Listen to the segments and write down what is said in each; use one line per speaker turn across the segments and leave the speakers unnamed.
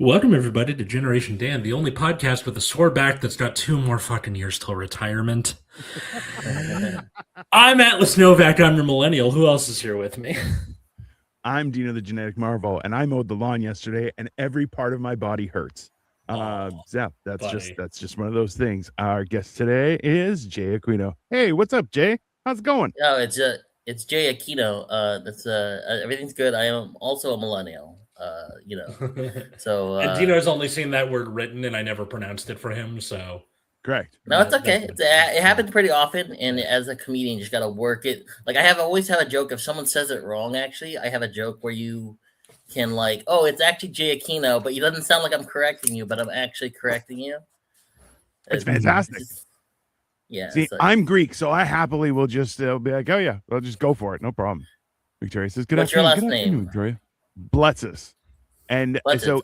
Welcome everybody to Generation Dan, the only podcast with a sore back that's got 2 more fucking years till retirement. I'm Atlas Novak. I'm your millennial. Who else is here with me?
I'm Dino the Genetic Marvel, and I mowed the lawn yesterday, and every part of my body hurts. Yeah, that's
buddy.
just one of those things. Our guest today is Jay Acquino. Hey, what's up, Jay? How's it going?
No, it's Jay Acquino. That's everything's good. I am also a millennial. So
And Dino's only seen that word written, and I never pronounced it for him. So
Correct.
no, it's okay. It happens pretty often, and as a comedian, you just gotta work it. Like always have a joke. If someone says it wrong, actually, I have a joke where you can oh, it's actually Jay Aquino, but it doesn't sound like I'm correcting you, but I'm actually correcting you.
It's fantastic.
Yeah.
See, I'm Greek, so I happily will just be like, oh yeah, I'll just go for it, no problem. Victoria says, "Good
What's your
afternoon,
last name?"
Victoria. Bletsus, and
Bletsus.
So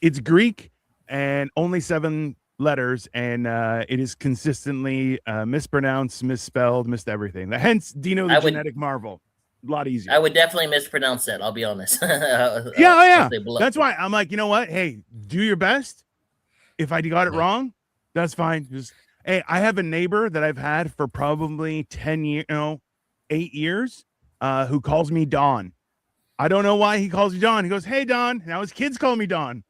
it's Greek and only 7 letters, and it is consistently mispronounced, misspelled, missed everything. Hence, Dino the Genetic Marvel. A lot easier.
I would definitely mispronounce that. I'll be honest.
Yeah. That's why I'm like, you know what? Hey, do your best. If I got it wrong, that's fine. Hey, I have a neighbor that I've had for probably 10 years, 8 years, who calls me Don. I don't know why he calls me Don. He goes, "Hey, Don." Now his kids call me Don.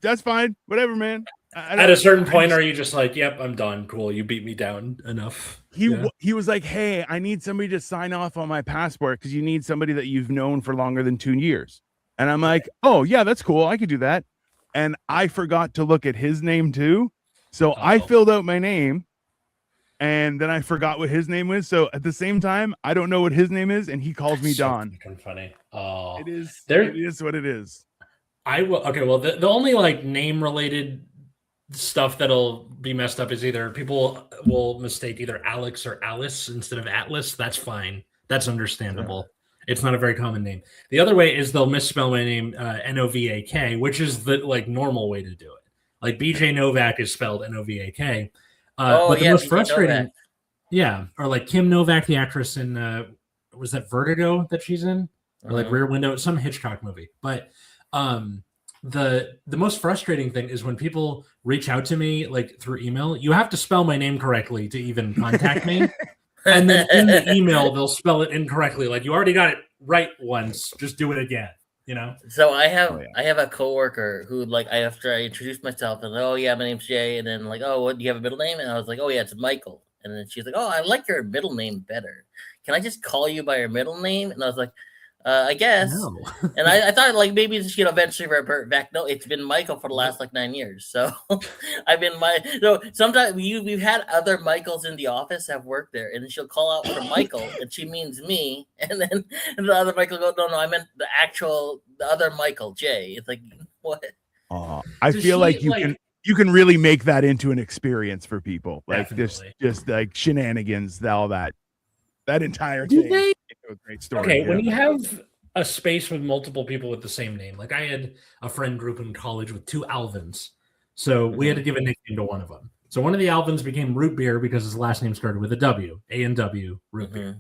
That's fine. Whatever, man.
At a certain point, are you just like, "Yep, I'm done. Cool. You beat me down enough."
He was like, "Hey, I need somebody to sign off on my passport because you need somebody that you've known for longer than 2 years." And I'm like, "Oh yeah, that's cool. I could do that." And I forgot to look at his name too. So I filled out my name, and then I forgot what his name was. So at the same time, I don't know what his name is, and he calls me Don.
Funny. Oh,
it is what it is.
I will. Okay, well, the only name related stuff that'll be messed up is either people will mistake either Alex or Alice instead of Atlas. That's fine. That's understandable. Sure. It's not a very common name. The other way is they'll misspell my name Novak, which is the normal way to do it. Like BJ Novak is spelled Novak. But the most frustrating, or like Kim Novak, the actress in was that Vertigo that she's in, or Rear Window, some Hitchcock movie. But the most frustrating thing is when people reach out to me through email. You have to spell my name correctly to even contact me. And then in the email, they'll spell it incorrectly. Like, you already got it right once. Just do it again,
So I have a coworker who, after I introduced myself, and oh, yeah, my name's Jay. And then, oh, what, do you have a middle name? And I was like, oh, yeah, it's Michael. And then she's like, oh, I like your middle name better. Can I just call you by your middle name? And I was like, I guess. No. And I thought maybe it's eventually revert back. No, it's been Michael for the last 9 years. So I've been so sometimes we've had other Michaels in the office have worked there, and she'll call out for Michael and she means me, and then the other Michael goes, no, I meant the other Michael, Jay. It's like, what?
I feel like you can really make that into an experience for people. Just like shenanigans, all that entire thing. A great story.
Okay, when you have a space with multiple people with the same name, like I had a friend group in college with 2 Alvins, so we had to give a nickname to one of them. So one of the Alvins became Root Beer because his last name started with a W, A-N-W, Root Beer.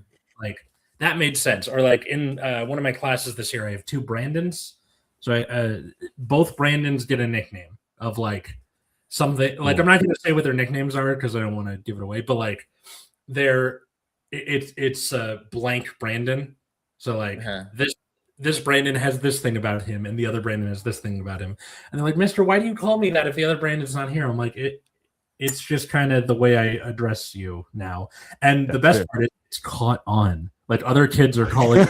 That made sense. Or in one of my classes this year, I have 2 Brandons. So both Brandons get a nickname of something. I'm not going to say what their nicknames are because I don't want to give it away, but they're it's blank Brandon. So this Brandon has this thing about him, and the other Brandon has this thing about him. And they're like, "Mister, why do you call me that if the other Brandon's not here?" I'm like, it's just kind of the way I address you now. And the best part is it's caught on. Other kids are calling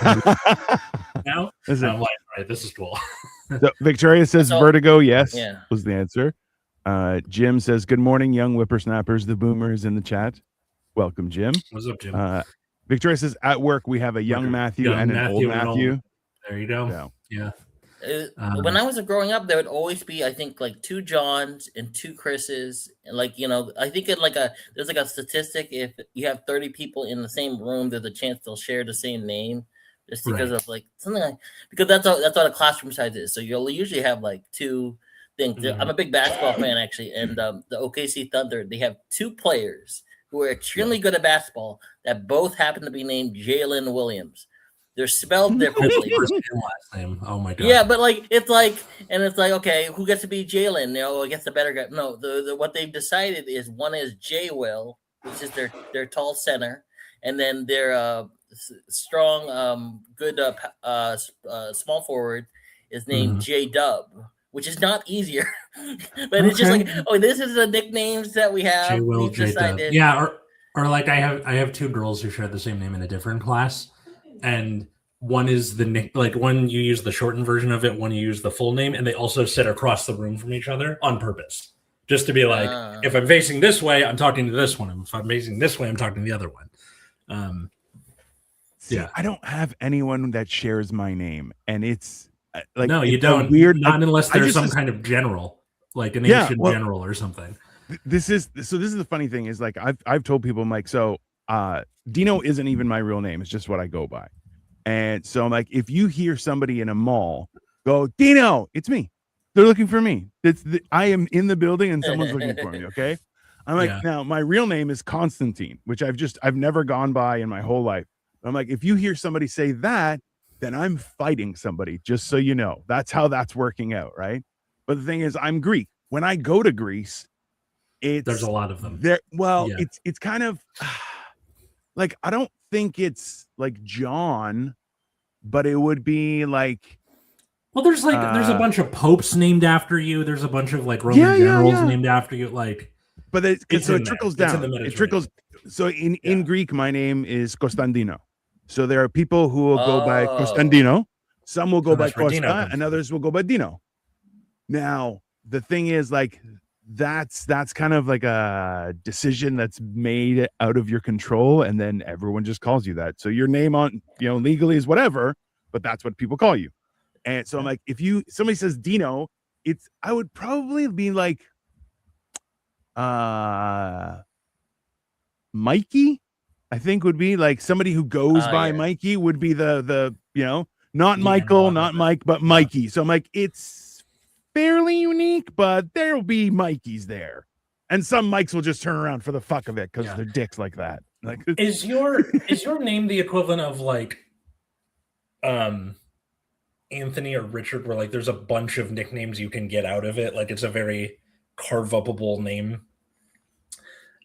now. And I'm like, all right, this is cool.
So Victoria says Vertigo, yes, was the answer. Jim says, "Good morning, young whippersnappers." The boomer is in the chat. Welcome, Jim.
What's up, Jim?
Victoria says, "At work, we have a young Matthew and an old Matthew."
There you go. Yeah.
When I was growing up, there would always be, I think, 2 Johns and 2 Chris's. And I think there's a statistic. If you have 30 people in the same room, there's a chance they'll share the same name, just because of something because that's what a classroom size is. So you'll usually have 2 things. Mm-hmm. I'm a big basketball fan, actually, and the OKC Thunder, they have 2 players who are extremely good at basketball that both happen to be named Jalen Williams. They're spelled differently.
First and last name. Oh my god.
Yeah, but like it's like okay, who gets to be Jalen? I guess the better guy. No, what they've decided is one is J Will, which is their tall center, and then their strong, good small forward is named J Dub, which is not easier, but it's just like, oh, this is the nicknames that we have.
J Will, J Dub. Yeah, or like I have two girls who share the same name in a different class, and one is the nick, like one you use the shortened version of it, one you use the full name, and they also sit across the room from each other on purpose, just to be like, if I'm facing this way, I'm talking to this one. If I'm facing this way, I'm talking to the other one.
See, I don't have anyone that shares my name, and it's like,
no, you don't. Weird, not unless there's some kind of general, like an ancient general or something.
This is the funny thing is, like, I've told people, I'm like, so Dino isn't even my real name, it's just what I go by. And so I'm like, if you hear somebody in a mall go, Dino, it's me, they're looking for me. I am in the building and someone's looking for me. Okay. I'm like, now my real name is Constantine, which I've never gone by in my whole life. I'm like, if you hear somebody say that, then I'm fighting somebody, just so you know. That's how that's working out, right? But the thing is, I'm Greek. When I go to Greece, there's
a lot of them
there. Well, it's kind of like, I don't think it's like John, but it would be like,
well, there's a bunch of popes named after you. There's a bunch of like Roman generals named after you. Like,
but it trickles down. It trickles. So in Greek, my name is Konstantino. So there are people who will go by Konstantino. Some will go by Costa, and others will go by Dino. Now, the thing is, like, that's kind of like a decision that's made out of your control, and then everyone just calls you that. So your name on, legally is whatever, but that's what people call you. And so I'm like, if somebody says Dino, I would probably be like Mikey, I think would be like somebody who goes by Mikey would be the not Michael, not Mike, but Mikey. So I'm like, it's fairly unique, but there'll be Mikeys there, and some Mikes will just turn around for the fuck of it because they're dicks like that. Like,
is your name the equivalent of like Anthony or Richard, where like there's a bunch of nicknames you can get out of it? Like, it's a very carve upable name.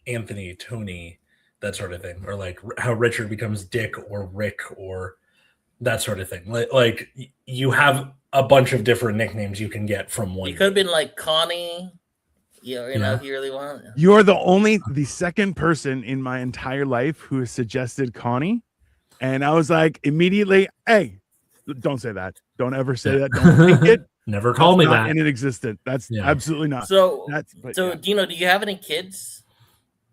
Anthony, Tony, that sort of thing, or like how Richard becomes Dick or Rick or that sort of thing. Like you have a bunch of different nicknames you can get from one.
You could have been like Connie. If you really want.
You're the second person in my entire life who has suggested Connie, and I was like, immediately, hey, don't say that. Don't ever say that. Don't think it.
Never call me that.
Inexistent. That's absolutely not.
So Dino, do you have any kids?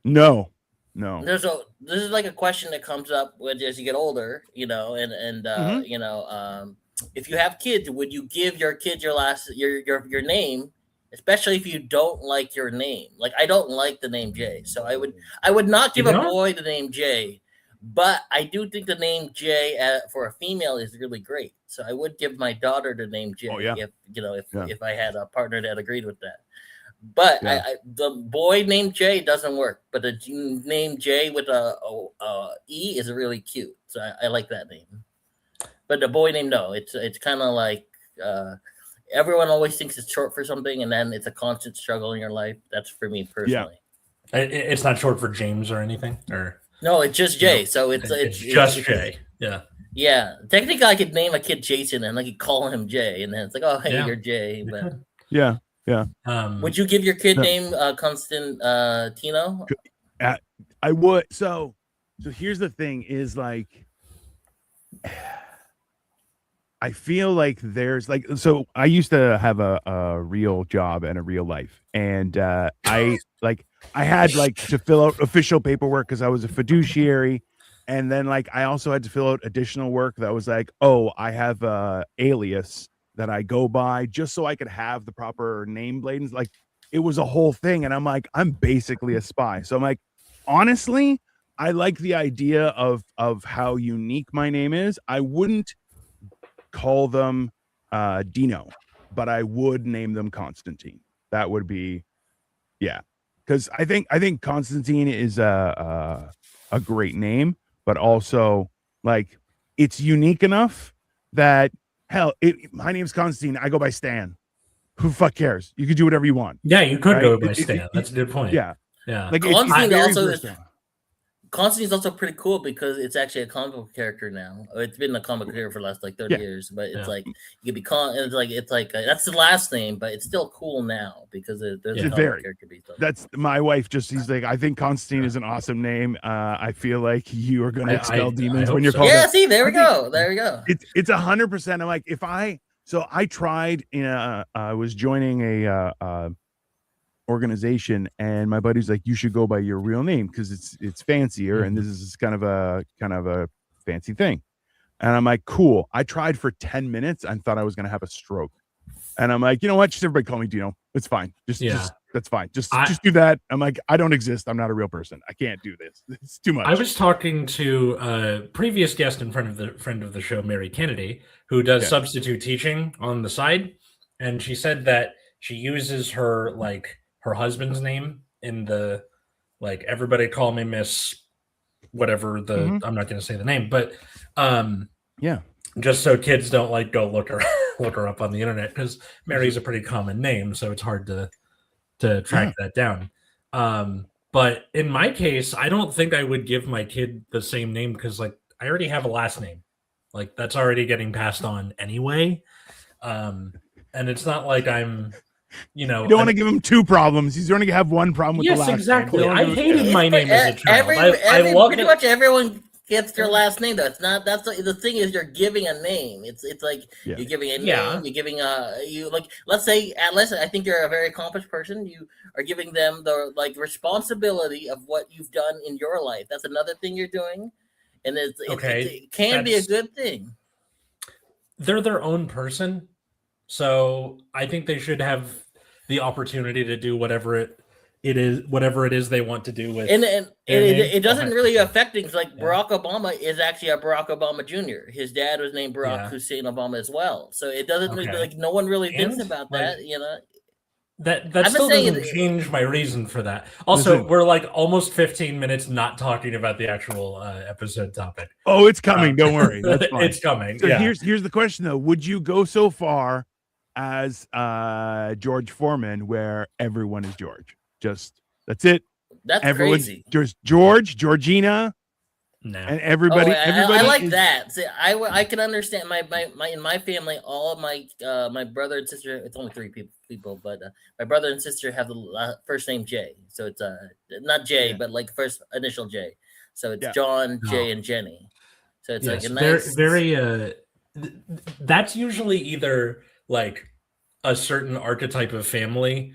No.
This is like a question that comes up as you get older, if you have kids, would you give your kid your name, especially if you don't like your name? Like, I don't like the name Jay, so I would not give a boy the name Jay, but I do think the name Jay for a female is really great. So I would give my daughter the name Jay if I had a partner that agreed with that. But the boy named Jay doesn't work, but the name Jay with a E is really cute. So I like that name. But the boy name, no, it's kind of like everyone always thinks it's short for something, and then it's a constant struggle in your life. That's for me personally.
Yeah. It's not short for James or anything, or
no, it's just Jay. So it's
just Jay. Yeah.
Yeah. Technically, I could name a kid Jason, and I could call him Jay, and then it's like, oh, hey, you're Jay. But
yeah.
Would you give your kid name Constantino?
I would. So here's the thing: is like, I feel like there's like, so I used to have a real job and a real life, and I had like to fill out official paperwork because I was a fiduciary, and then like I also had to fill out additional work that was like, oh, I have a alias that I go by just so I could have the proper name bladens. Like, it was a whole thing, and I'm like, I'm basically a spy. So I'm like, honestly, I like the idea of how unique my name is. I wouldn't call them Dino, but I would name them Constantine. That would be, because I think Constantine is a great name, but also like it's unique enough that hell, my name's Constantine. I go by Stan. Who fuck cares? You could do whatever you want.
Yeah, you could
right?
go by Stan. That's a good point.
Yeah.
Yeah.
Like
Constantine's also pretty cool because it's actually a comic book character now. It's been a comic book character for the last like 30 years, but it's like you could be it's like that's the last name, but it's still cool now because there's a comic character based on it.
That's my wife. She's like, I think Constantine is an awesome name. I feel like you are going to expel demons when you're called.
Yeah, see, there we go. There we go.
It's 100%. I'm like, I tried. I was joining a organization, and my buddy's like, you should go by your real name because it's fancier, and this is kind of a fancy thing. And I'm like, cool. I tried for 10 minutes and thought I was gonna have a stroke. And I'm like, you know what? Just everybody call me Dino. It's fine. Just that's fine. Just do that. I'm like, I don't exist. I'm not a real person. I can't do this. It's too much.
I was talking to a previous guest and friend of the show, Mary Kennedy, who does substitute teaching on the side, and she said that she uses her husband's name in the everybody call me Miss whatever I'm not going to say the name, but just so kids don't go look her up on the internet, because Mary's a pretty common name, so it's hard to track that down. But in my case, I don't think I would give my kid the same name because I already have a last name. That's already getting passed on anyway. And it's not like I'm you don't
want to give him two problems. He's going to have one problem with the last
exactly.
name.
I hated my name as a child. I love
pretty much everyone gets their last name though. It's not the thing is you're giving a name. It's like you're giving a name, you're giving let's say Atlas, I think you're a very accomplished person. You are giving them the responsibility of what you've done in your life. That's another thing you're doing. And it can be a good thing.
They're their own person. So I think they should have the opportunity to do whatever it is they want to do with.
And it doesn't really affect things. Like Barack Obama is actually a Barack Obama Jr. His dad was named Barack Hussein Obama as well. So it doesn't really, no one really thinks about that.
That still doesn't change my reason for that. Also, we're almost 15 minutes not talking about the actual episode topic.
Oh, it's coming. Don't worry. That's fine.
It's coming.
So here's the question though. Would you go so far as George Foreman where everyone is George? That's it.
That's
everyone's
crazy.
Just George, Georgina, and everybody.
I like that. See, I can understand my in my family, all of my brother and sister. It's only three people, but my brother and sister have the first name J. So it's not J, but first initial J. So it's John, Jay, and Jenny. So it's a nice,
very. That's usually either a certain archetype of family.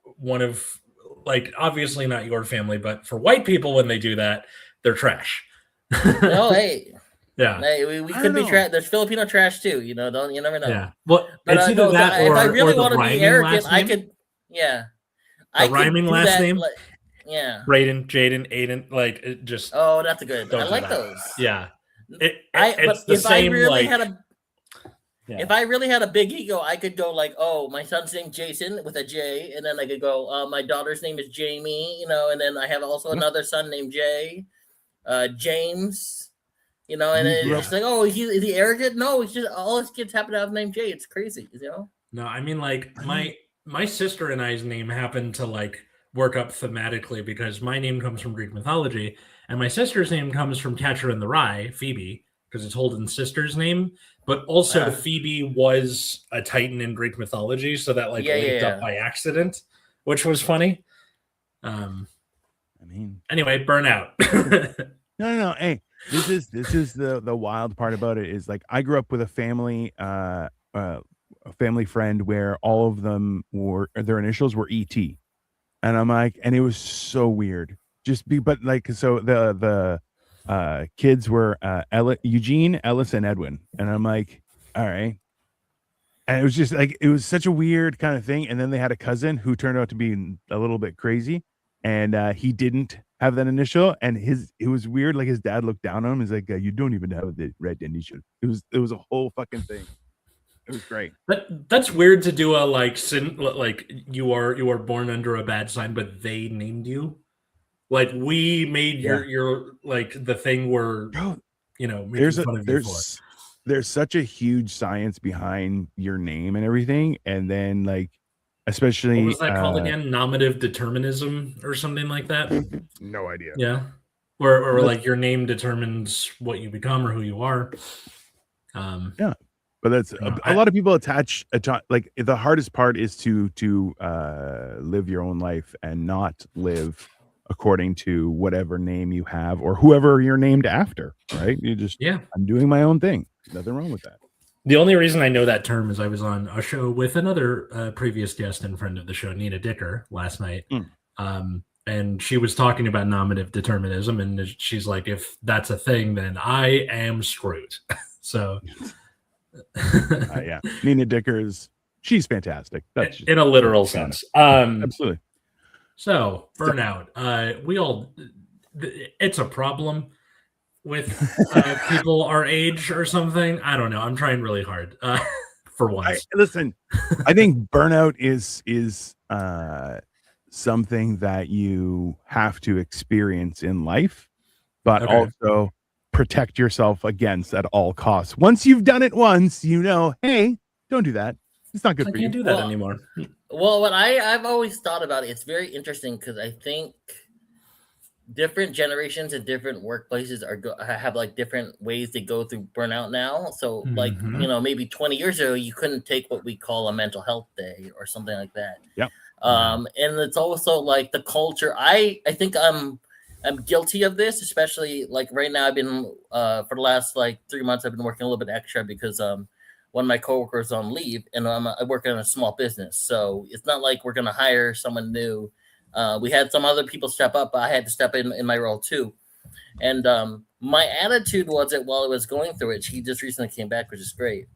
One of obviously not your family, but for white people, when they do that, they're trash.
No, hey.
Yeah.
Hey, we could be trash. There's Filipino trash too, you never know.
Yeah. Well, but it's either that or if I really want to be arrogant, I could rhyming last name.
Raiden,
Jaden, Aiden, it just
oh, that's a good. I like those.
Yeah.
If I really had a big ego, I could go my son's name Jason with a J, and then I could go, my daughter's name is Jamie, and then I have also another son named Jay, James, and it's is he arrogant? No, it's just all his kids happen to have the name Jay. It's crazy,
No, I mean my sister and I's name happened to work up thematically because my name comes from Greek mythology, and my sister's name comes from Catcher in the Rye, Phoebe, because it's Holden's sister's name. But also Phoebe was a Titan in Greek mythology, so that linked up by accident, which was funny. Anyway, Burnout.
No. Hey, this is the wild part about it is I grew up with a family friend where all of them their initials were ET, and I'm and it was so weird. So the kids were Eugene, Ellis, and Edwin, and I'm all right. And it was just it was such a weird kind of thing. And then they had a cousin who turned out to be a little bit crazy, and he didn't have that initial, and it was weird. His dad looked down on him. He's you don't even have the red initial. It was a whole fucking thing. It was great.
That's weird to do a you are born under a bad sign, but they named you. We made your the thing where making fun of you for.
There's such a huge science behind your name and everything, and then like, especially
what was that called again? Nominative determinism or something like that.
No idea.
Yeah, or like your name determines what you become or who you are.
Yeah, but that's a lot of people attach like the hardest part is to live your own life and not live according to whatever name you have or whoever you're named after, right? You just, I'm doing my own thing. Nothing wrong with that.
The only reason I know that term is I was on a show with another previous guest and friend of the show, Nina Dicker, last night. And she was talking about nominative determinism. And she's like, if that's a thing, then I am screwed. So,
yeah. Nina Dicker she's fantastic. That's
in a literal sense.
Absolutely.
So, burnout. It's a problem with people our age or something. I don't know. I'm trying really hard for once.
Listen, I think burnout is something that you have to experience in life, but also protect yourself against at all costs. Once you've done it once, hey, don't do that. It's not good for you.
I can't do that anymore.
Well, what I've always thought about it, it's very interesting because I think different generations and different workplaces have like different ways to go through burnout now. So like, maybe 20 years ago, you couldn't take what we call a mental health day or something like that.
Yep.
And it's also like the culture. I think I'm guilty of this, especially like right now. I've been for the last like 3 months, I've been working a little bit extra because one of my coworkers on leave, and I work in a small business, so it's not like we're gonna hire someone new. We had some other people step up, but I had to step in my role too. And my attitude was that while I was going through it, she just recently came back, which is great.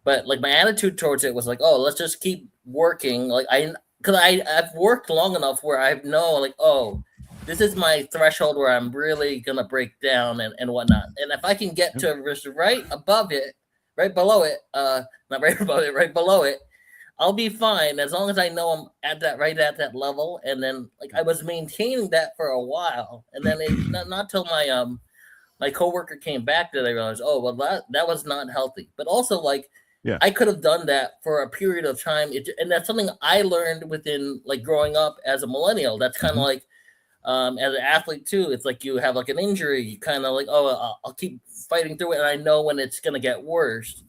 But like my attitude towards it was like, oh, let's just keep working. Like I've worked long enough where I know like, oh, this is my threshold where I'm really gonna break down and whatnot. And if I can get to right above it, right below it, not right above it, right below it, I'll be fine as long as I know I'm at that level. And then like I was maintaining that for a while, and then not till my coworker came back that I realized, oh well, that was not healthy. But also like I could have done that for a period of time, and that's something I learned within like growing up as a millennial. That's kind of like as an athlete too. It's like you have like an injury, you kind of like, oh, I'll keep fighting through it, and I know when it's gonna get worse.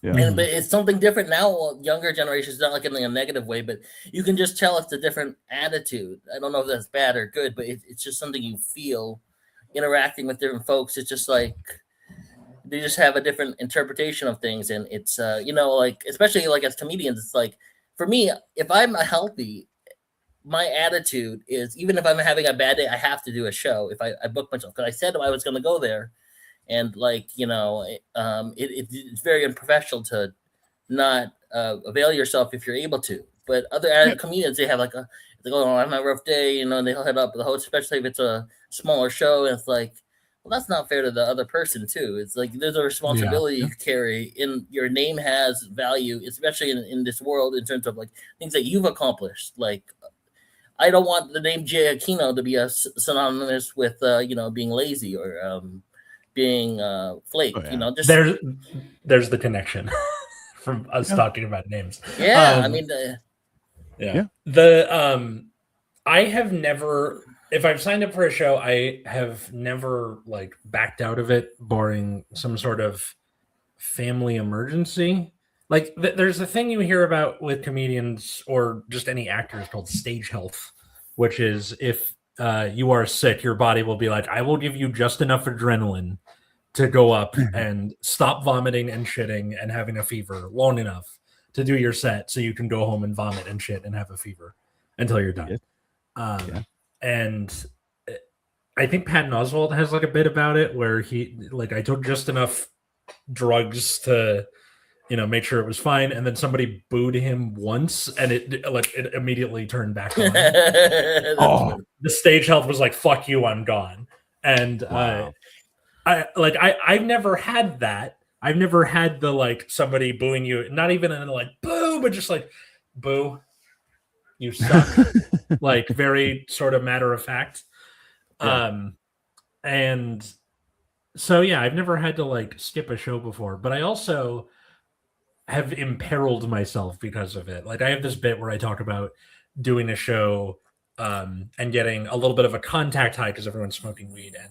Yeah. But it's something different now. Younger generations, not like in a negative way, but you can just tell it's a different attitude. I don't know if that's bad or good, but it's just something you feel interacting with different folks. It's just like they just have a different interpretation of things, and it's like especially like as comedians, it's like for me, if I'm healthy, my attitude is even if I'm having a bad day, I have to do a show. If I book myself because I said I was going to go there. And like, it's very unprofessional to not avail yourself if you're able to. But other comedians, they have like they go, oh, I'm having a rough day, and they'll head up the host, especially if it's a smaller show. And it's like, well, that's not fair to the other person too. It's like there's a responsibility you carry, and your name has value, especially in this world in terms of like things that you've accomplished. Like, I don't want the name Jay Acquino to be synonymous with being lazy or being flake. Just
there's the connection from us talking about names.
I mean
I have never, if I've signed up for a show, I have never like backed out of it barring some sort of family emergency. Like there's a thing you hear about with comedians or just any actors called stage health, which is if you are sick, your body will be like, I will give you just enough adrenaline to go up and stop vomiting and shitting and having a fever long enough to do your set so you can go home and vomit and shit and have a fever until you're done. And I think Patton Oswalt has like a bit about it where he like, I took just enough drugs to make sure it was fine, and then somebody booed him once and it immediately turned back on. The stage health was like, fuck you, I'm gone. And I've never had that. I've never had the like somebody booing you, not even in like boo, but just like boo, you suck. Like very sort of matter of fact. And So yeah, I've never had to like skip a show before, but I also have imperiled myself because of it. Like I have this bit where I talk about doing a show and getting a little bit of a contact high because everyone's smoking weed and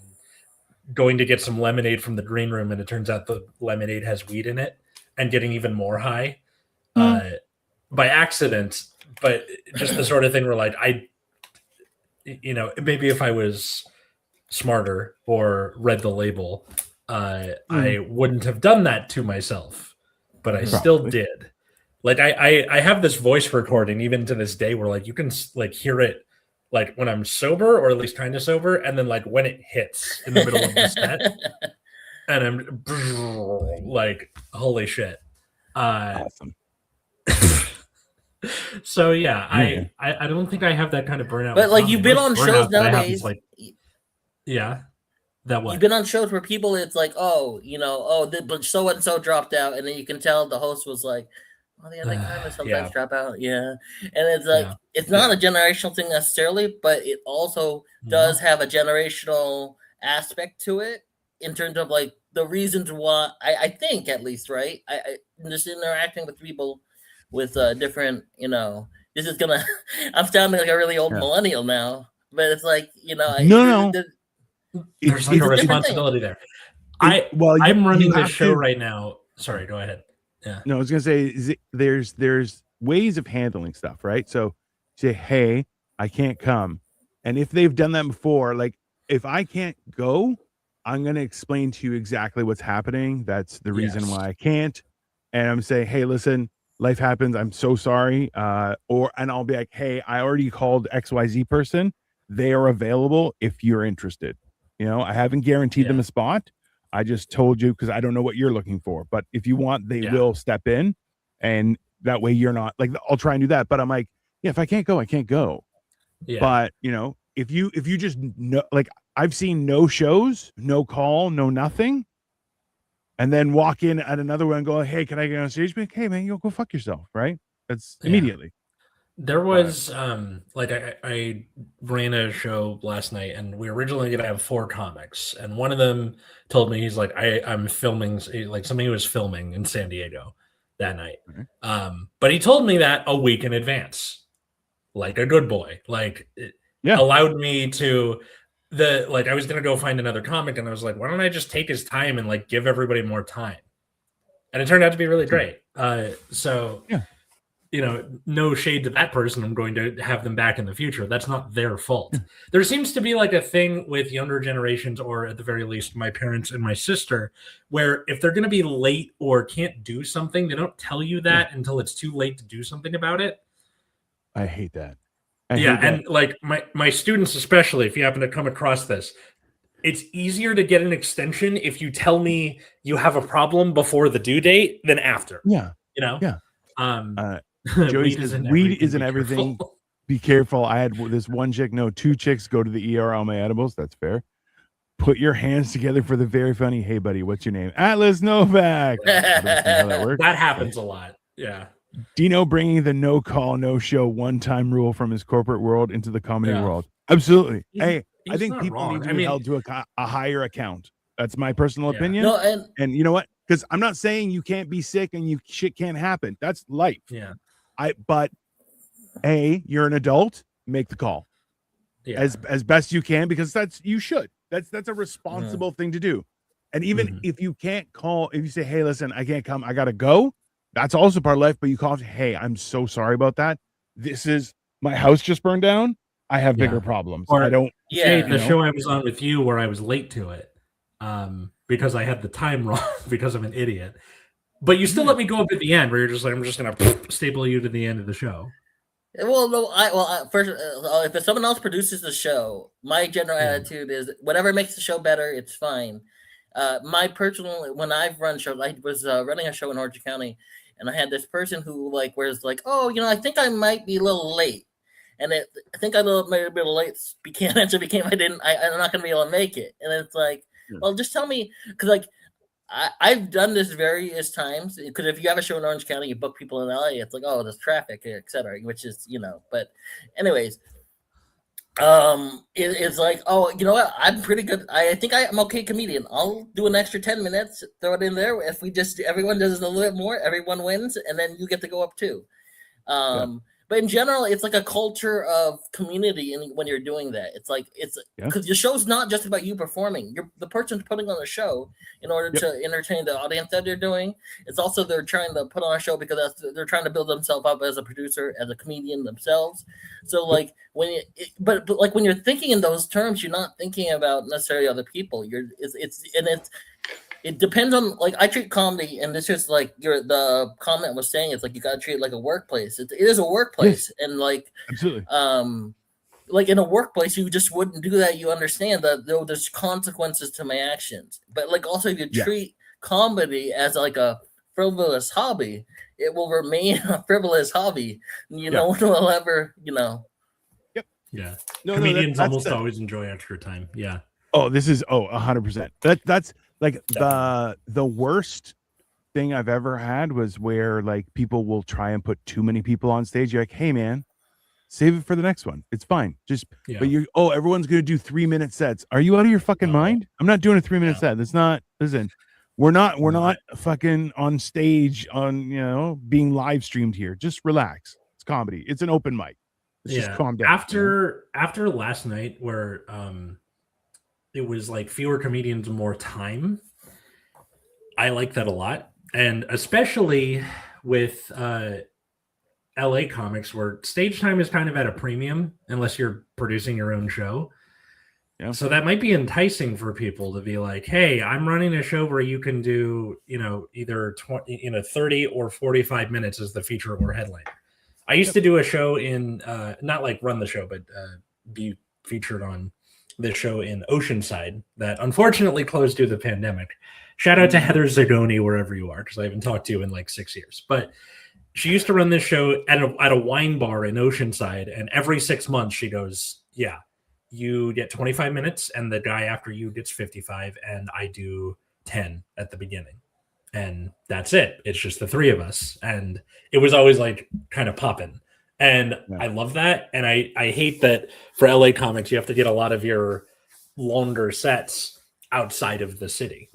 going to get some lemonade from the green room, and it turns out the lemonade has weed in it, and getting even more high by accident. But just the sort of thing where like maybe if I was smarter or read the label, I wouldn't have done that to myself, but I still did. Like I have this voice recording even to this day where like you can like hear it like when I'm sober or at least kind of sober, and then like when it hits in the middle of the set, and I'm like, holy shit.
Awesome.
So yeah, I don't think I have that kind of burnout.
But like you've been on shows nowadays,
like yeah. That what?
You've been on shows where people, it's like, but so and so dropped out, and then you can tell the host was like, "Oh, yeah, they kind of sometimes drop out, yeah." And it's like it's not a generational thing necessarily, but it also does have a generational aspect to it in terms of like the reasons why. I think at least, right? I just interacting with people with different, this is gonna. I'm sounding like a really old millennial now, but it's like
There's like a responsibility there. I'm running this show right now. Sorry, go ahead. Yeah.
No, I was gonna say there's ways of handling stuff, right? So say, hey, I can't come. And if they've done that before, like if I can't go, I'm gonna explain to you exactly what's happening. That's the reason why I can't. And I'm saying, hey, listen, life happens. I'm so sorry. And I'll be like, hey, I already called XYZ person. They are available if you're interested. I haven't guaranteed them a spot. I just told you because I don't know what you're looking for. But if you want, they will step in. And that way you're not like, I'll try and do that. But I'm like, if I can't go, I can't go. Yeah. But, if you just know, like I've seen no shows, no call, no nothing. And then walk in at another one and go, hey, can I get on stage? Be like, hey, man, you'll go fuck yourself. Right. That's immediately.
There was like I ran a show last night, and we were originally going to have 4 comics, and one of them told me he's like I'm filming like somebody was filming in San Diego that night, but he told me that a week in advance, like a good boy, like allowed me to I was going to go find another comic, and I was like, why don't I just take his time and like give everybody more time, and it turned out to be really great. So no shade to that person. I'm going to have them back in the future. That's not their fault. There seems to be like a thing with younger generations, or at the very least, my parents and my sister, where if they're going to be late or can't do something, they don't tell you that until it's too late to do something about it.
I hate that.
And like my students, especially, if you happen to come across this, it's easier to get an extension if you tell me you have a problem before the due date than after.
Yeah. Joey says weed isn't everything. Be careful. I had this one chick, 2 chicks go to the ER on my edibles. That's fair. Put your hands together for the very funny, hey buddy, what's your name? Atlas Novak.
That happens a lot. Yeah.
Dino bringing the no call, no show, one-time rule from his corporate world into the comedy world. Absolutely. I think people need to be held to a higher account. That's my personal opinion.
No,
and you know what? Because I'm not saying you can't be sick and shit can't happen. That's life.
Yeah.
But you're an adult, make the call as best you can, because that's a responsible thing to do. And even if you can't call, if you say, hey, listen, I can't come, I gotta go, that's also part of life. But you call, hey, I'm so sorry about that. This is my house just burned down. I have bigger problems.
Or
I don't.
The show I was on with you where I was late to it because I had the time wrong because I'm an idiot. But you still let me go up at the end, where you're just like, I'm just gonna staple you to the end of the show.
Well, no, first, if someone else produces the show, my general attitude is whatever makes the show better, it's fine. My personal, when I've run shows, I was running a show in Orange County, and I had this person who was like, oh, I think I might be a little late, and I think I might be a little late. I'm not going to be able to make it, and it's like, well, just tell me, because I've done this various times, because if you have a show in Orange County, you book people in LA, it's like, oh, there's traffic, etc., which is, but anyways, It's like, oh, you know what? I'm pretty good. I think I'm okay comedian. I'll do an extra 10 minutes, throw it in there. If we just everyone does a little bit more, everyone wins, and then you get to go up too.
Yeah.
But in general, it's like a culture of community, and when you're doing that, it's like it's because your show's not just about you performing. You're the person putting on the show in order to entertain the audience that they're doing. It's also they're trying to put on a show because they're trying to build themselves up as a producer, as a comedian themselves. So like but like when you're thinking in those terms, you're not thinking about necessarily other people. It depends on, like, I treat comedy, and this is like the comment was saying, it's like you gotta treat it like a workplace. It is a workplace, and like
absolutely,
like in a workplace, you just wouldn't do that. You understand that there's consequences to my actions, but like also if you treat comedy as like a frivolous hobby, it will remain a frivolous hobby. No one will ever,
Yeah. Comedians almost always enjoy extra time. Yeah.
Oh, this is 100%. That's like the worst thing I've ever had was where like people will try and put too many people on stage. You're like, hey man, save it for the next one. It's fine. But everyone's gonna do 3-minute sets. Are you out of your fucking mind? I'm not doing a 3-minute set. That's not. Listen, we're not fucking on stage on being live streamed here. Just relax. It's comedy. It's an open mic. Just calm down.
After last night where it was like fewer comedians, more time. I like that a lot. And especially with LA comics where stage time is kind of at a premium unless you're producing your own show. Yeah. So that might be enticing for people to be like, hey, I'm running a show where you can do, either 30 or 45 minutes as the feature or headline. I used to do a show in not like run the show, but be featured on this show in Oceanside that unfortunately closed due to the pandemic. Shout out to Heather Zagoni wherever you are, because I haven't talked to you in like 6 years. But she used to run this show at a wine bar in Oceanside, and every 6 months she goes, yeah, you get 25 minutes, and the guy after you gets 55, and I do 10 at the beginning. And that's it. It's just the three of us. And it was always like kind of popping. And I love that. And I hate that for LA comics, you have to get a lot of your longer sets outside of the city.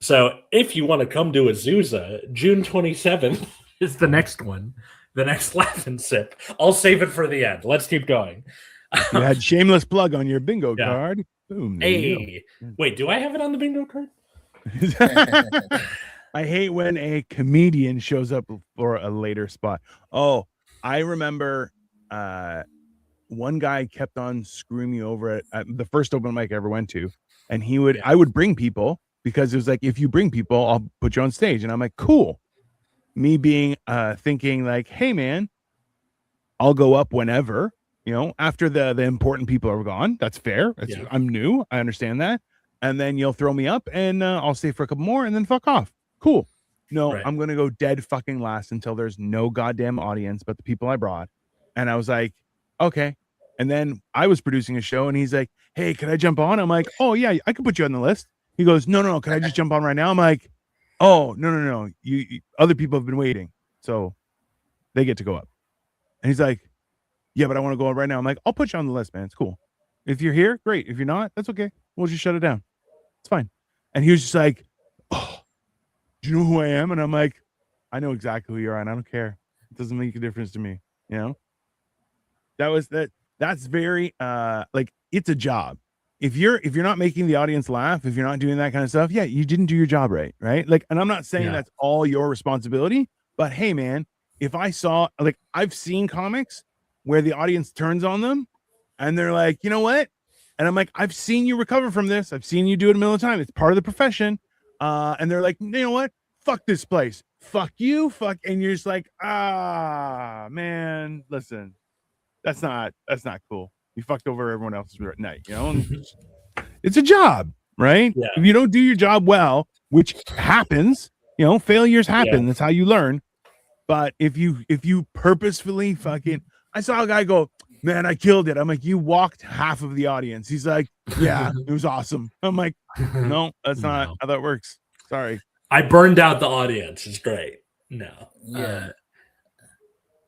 So if you want to come to Azusa, June 27th is the next one, the next Laugh and Sip. I'll save it for the end. Let's keep going.
You had shameless plug on your bingo card. Boom.
Hey, wait, do I have it on the bingo card?
I hate when a comedian shows up for a later spot. Oh, I remember one guy kept on screwing me over at the first open mic I ever went to, and I would bring people because it was like, if you bring people, I'll put you on stage. And I'm like, cool. Me being thinking like, hey man, I'll go up whenever, after the important people are gone. That's fair. I'm new. I understand that. And then you'll throw me up and I'll stay for a couple more and then fuck off. Cool. No, I'm going to go dead fucking last until there's no goddamn audience but the people I brought. And I was like, okay. And then I was producing a show and he's like, hey, can I jump on? I'm like, oh yeah, I can put you on the list. He goes, no. Can I just jump on right now? I'm like, oh, no. You other people have been waiting. So they get to go up. And he's like, yeah, but I want to go on right now. I'm like, I'll put you on the list, man. It's cool. If you're here, great. If you're not, that's okay. We'll just shut it down. It's fine. And he was just like, oh, do you know who I am? And I'm like, I know exactly who you are, and I don't care. It doesn't make a difference to me. That's very like, it's a job. If you're not making the audience laugh, if you're not doing that kind of stuff, you didn't do your job right? Like, and I'm not saying that's all your responsibility, but hey man, if I saw, like, I've seen comics where the audience turns on them and they're like, you know what? And I'm like, I've seen you recover from this. I've seen you do it a million times. It's part of the profession. And they're like, you know what? Fuck this place. Fuck you. Fuck. And you're just like, man, listen, that's not cool. You fucked over everyone else's night, It's a job, right? Yeah. If you don't do your job well, which happens, failures happen. Yeah. That's how you learn. But if you purposefully fucking, I saw a guy go, man, I killed it. I'm like, you walked half of the audience. He's like, yeah, it was awesome. I'm like, no, that's not how that works. Sorry.
I burned out the audience. It's great. No. Yeah.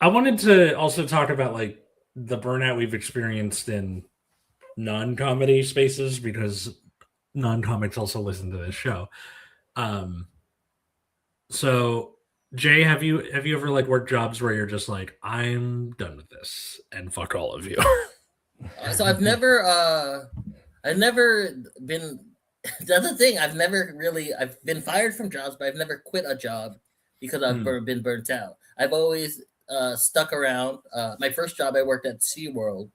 I wanted to also talk about like the burnout we've experienced in non-comedy spaces, because non-comics also listen to this show. So Jay, have you ever like worked jobs where you're just like, I'm done with this and fuck all of you?
So I've never been. That's the thing. I've been fired from jobs, but I've never quit a job because I've been burnt out. I've always stuck around. My first job, I worked at SeaWorld,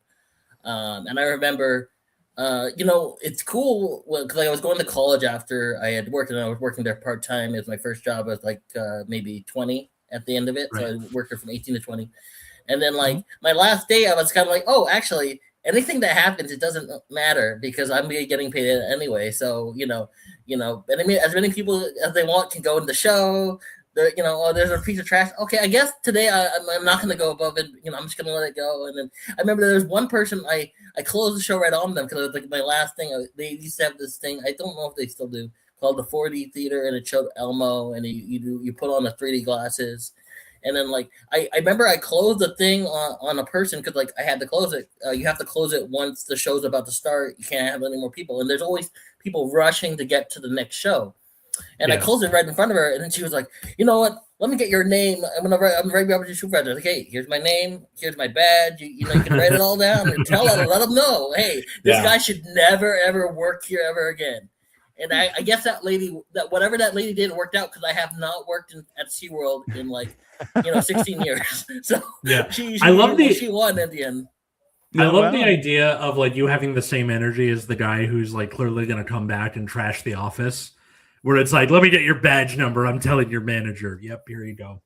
and I remember, it's cool because I was going to college after I had worked, and I was working there part time. It was my first job. I was like maybe 20 at the end of it, right. So I worked there from 18 to 20, and then like my last day, I was kind of like, oh, actually. Anything that happens, it doesn't matter because I'm getting paid anyway. So, and I mean, as many people as they want can go in the show. There's a piece of trash. Okay, I guess today I'm not going to go above it. I'm just going to let it go. And then I remember there's one person, I closed the show right on them because it was like my last thing. They used to have this thing. I don't know if they still do, called the 4D Theater, and it showed Elmo, and you put on the 3D glasses. And then, like, I remember I closed the thing on a person because, like, I had to close it. You have to close it once the show's about to start. You can't have any more people. And there's always people rushing to get to the next show. And I closed it right in front of her. And then she was like, you know what? Let me get your name. I'm right up to your supervisor. Like, hey, here's my name. Here's my badge. You can write it all down and let them know, hey, this guy should never, ever work here ever again. And I guess that whatever that lady did worked out because I have not worked at SeaWorld in 16 years. So she won at the end.
I love the idea of like you having the same energy as the guy who's like clearly going to come back and trash the office, where it's like, let me get your badge number. I'm telling your manager. Yep, here you go.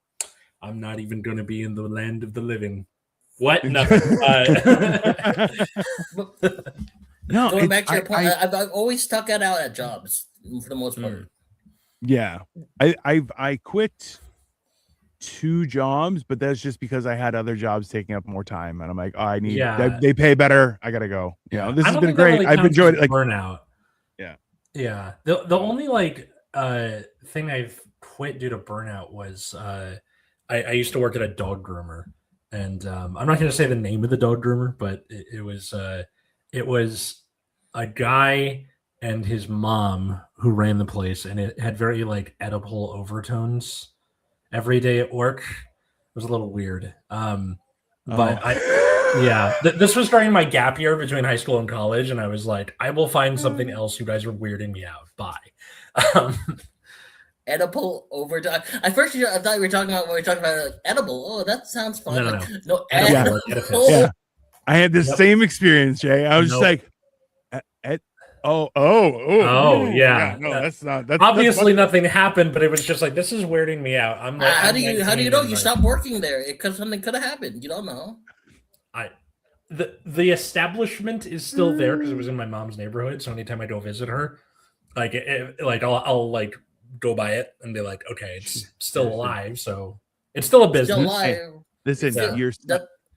I'm not even going to be in the land of the living. What? Nothing.
No, going back to your point, I've always stuck it out at jobs for the most part.
Yeah, I quit 2 jobs, but that's just because I had other jobs taking up more time, and I'm like, I need. They pay better. I gotta go. This has been great. I've enjoyed it. Like
burnout.
Yeah.
The only thing I've quit due to burnout was I used to work at a dog groomer, and I'm not going to say the name of the dog groomer, but it was a guy and his mom who ran the place, and it had very like Oedipal overtones every day at work. It was a little weird. This was during my gap year between high school and college, and I was like, I will find something else. You guys are weirding me out. Bye.
Edible overdone. I thought you were talking about when we were talking about edible. Oh, that sounds fun.
No.
Edible.
Yeah. I had the same experience, Jay. I was just like, no, that's not. That's
obviously nothing happened, but it was just like, this is weirding me out. I'm like,
how do you know you stopped working there? Because something could have happened. You don't know.
The establishment is still there because it was in my mom's neighborhood. So anytime I go visit her, I'll like go by it and be like, okay, it's still alive, so it's still a business.
Still alive.
Listen,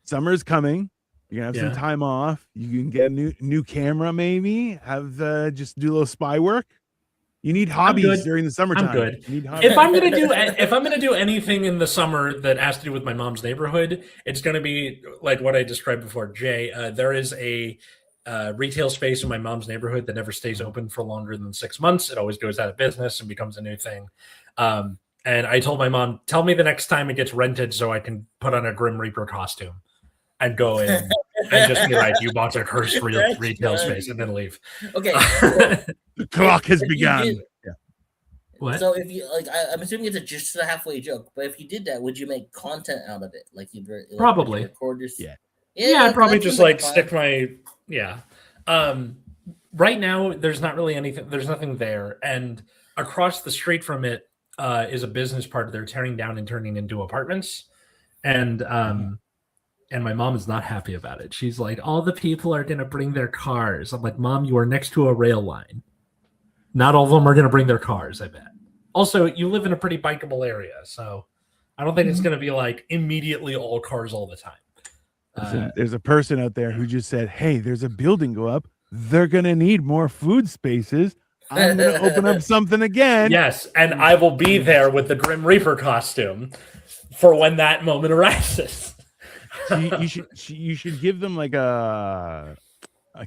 summer's coming. You're gonna have some time off. You can get a new camera, maybe have just do a little spy work. You need hobbies during the summertime.
I'm good. If I'm gonna do anything in the summer that has to do with my mom's neighborhood, it's gonna be like what I described before, Jay. There is a retail space in my mom's neighborhood that never stays open for longer than 6 months. It always goes out of business and becomes a new thing. And I told my mom, tell me the next time it gets rented so I can put on a Grim Reaper costume and go in and just be like, you bought a cursed retail space, and then leave.
Okay.
The clock has begun.
What?
So if you I'm assuming it's just a halfway joke, but if you did that, would you make content out of it? Like you'd
probably
record your
I'd probably just like stick my right now there's not really anything, there's nothing there, and across the street from it is a business park they're tearing down and turning into apartments, and my mom is not happy about it. She's like, all the people are gonna bring their cars. I'm like, Mom, you are next to a rail line. Not all of them are gonna bring their cars, I bet. Also, you live in a pretty bikeable area, so I don't think it's gonna be like immediately all cars all the time.
There's a person out there who just said, hey, there's a building go up. They're going to need more food spaces. I'm going to open up something again.
Yes, and I will be there with the Grim Reaper costume for when that moment arises.
you should give them like a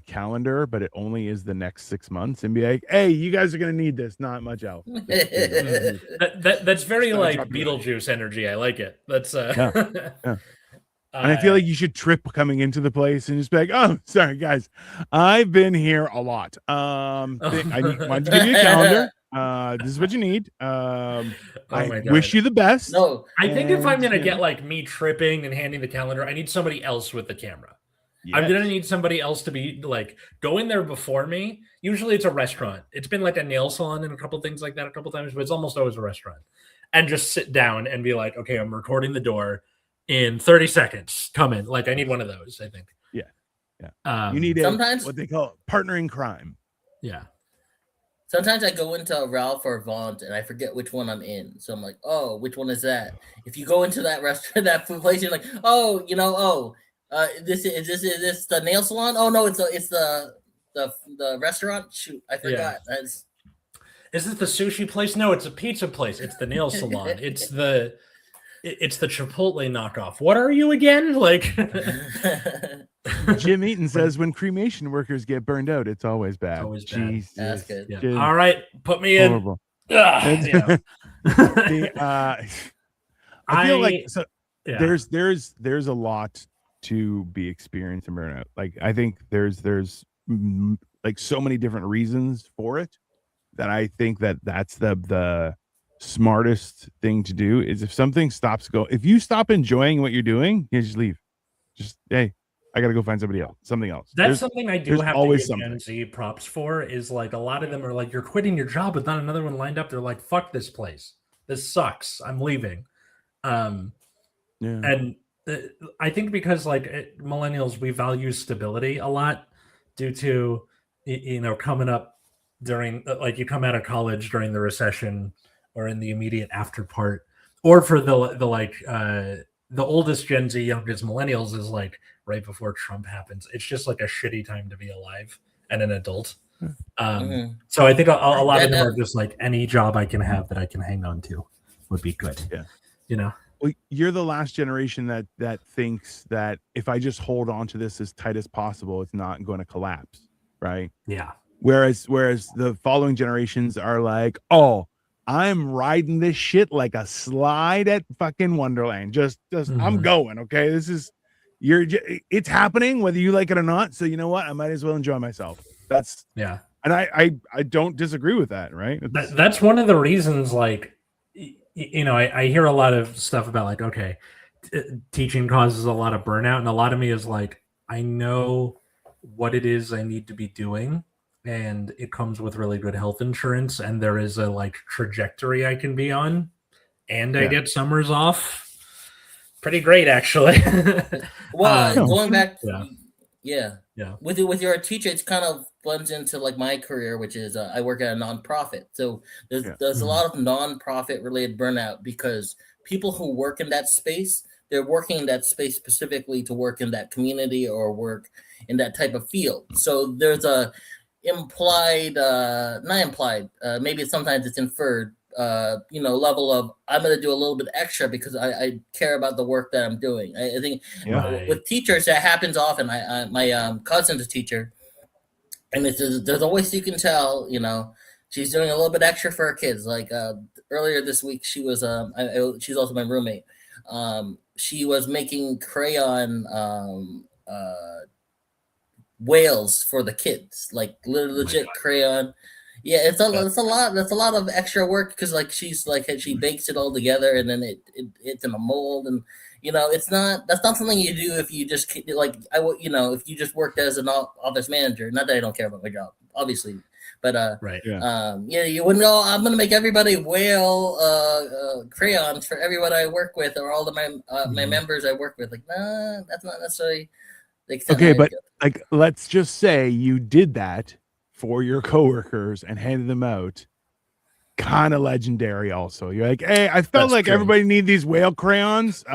calendar, but it only is the next 6 months, and be like, hey, you guys are gonna need this, not much else.
That's very like Beetlejuice energy. I like it. That's
yeah. And I feel like you should trip coming into the place and just be like, oh, sorry guys, I've been here a lot. I wanted to give you a calendar. This is what you need. I wish you the best.
No,
I think if I'm gonna get like me tripping and handing the calendar, I need somebody else with the camera. Yes. I'm gonna need somebody else to be like go in there before me. Usually it's a restaurant. It's been like a nail salon and a couple things like that a couple times, but it's almost always a restaurant. And just sit down and be like, okay, I'm recording the door in 30 seconds. Come in. Like I need one of those, I think.
Yeah. You need sometimes what they call partner in crime.
Yeah.
Sometimes I go into Ralph or Vaunt and I forget which one I'm in. So I'm like, oh, which one is that? If you go into that restaurant, that food place, you're like, oh, this is the nail salon? Oh no, it's the restaurant. Shoot, I forgot.
Yeah. Is this the sushi place? No, it's a pizza place. It's the nail salon. It's the Chipotle knockoff. What are you again? Like
Jim Eaton says, when cremation workers get burned out, it's always bad.
It's always bad.
Jesus. That's good.
Yeah. All right, put me in.
Horrible. I feel like there's a lot to be experienced in burnout. Like I think there's like so many different reasons for it that I think that's the smartest thing to do is if you stop enjoying what you're doing, you just leave. Just hey, I gotta go find something else.
That's something I do have to give Gen Z props for is like a lot of them are like, you're quitting your job with not another one lined up. They're like, fuck this place. This sucks. I'm leaving. And I think because like millennials, we value stability a lot due to, coming up during like you come out of college during the recession or in the immediate after part, or for the oldest Gen Z, youngest millennials is like right before Trump happens. It's just like a shitty time to be alive and an adult. So I think a lot of them are just like any job I can have that I can hang on to would be good.
Yeah. Well, you're the last generation that thinks that if I just hold on to this as tight as possible, it's not going to collapse. Right.
Yeah. Whereas
the following generations are like, oh, I'm riding this shit like a slide at fucking Wonderland. Just I'm going. Okay. It's happening whether you like it or not. So you know what? I might as well enjoy myself. And I don't disagree with that. Right.
That's one of the reasons, like, I hear a lot of stuff about like, okay, teaching causes a lot of burnout. And a lot of me is like, I know what it is I need to be doing. And it comes with really good health insurance, and there is a like trajectory I can be on, and I get summers off. Pretty great, actually.
Well, going back, with your teacher, it's kind of blends into like my career, which is I work at a nonprofit. So there's a lot of nonprofit related burnout because people who work in that space, they're working in that space specifically to work in that community or work in that type of field. So there's a maybe sometimes it's inferred, level of I'm going to do a little bit extra because I care about the work that I'm doing. I think with teachers that happens often. My cousin's a teacher, and there's always, you can tell, she's doing a little bit extra for her kids. Like earlier this week, she was she's also my roommate. She was making crayon whales for the kids, like legit crayon. Yeah, it's a lot. That's a lot of extra work because like she bakes it all together and then it's in a mold, and that's not something you do if you just like if you just worked as an office manager. Not that I don't care about my job, obviously, but you wouldn't know. I'm gonna make everybody whale crayons for everyone I work with or all of my members I work with. Like, nah, that's not necessarily.
Okay, but like, let's just say you did that for your coworkers and handed them out. Kind of legendary. Also, you're like, hey, I felt like everybody need these whale crayons.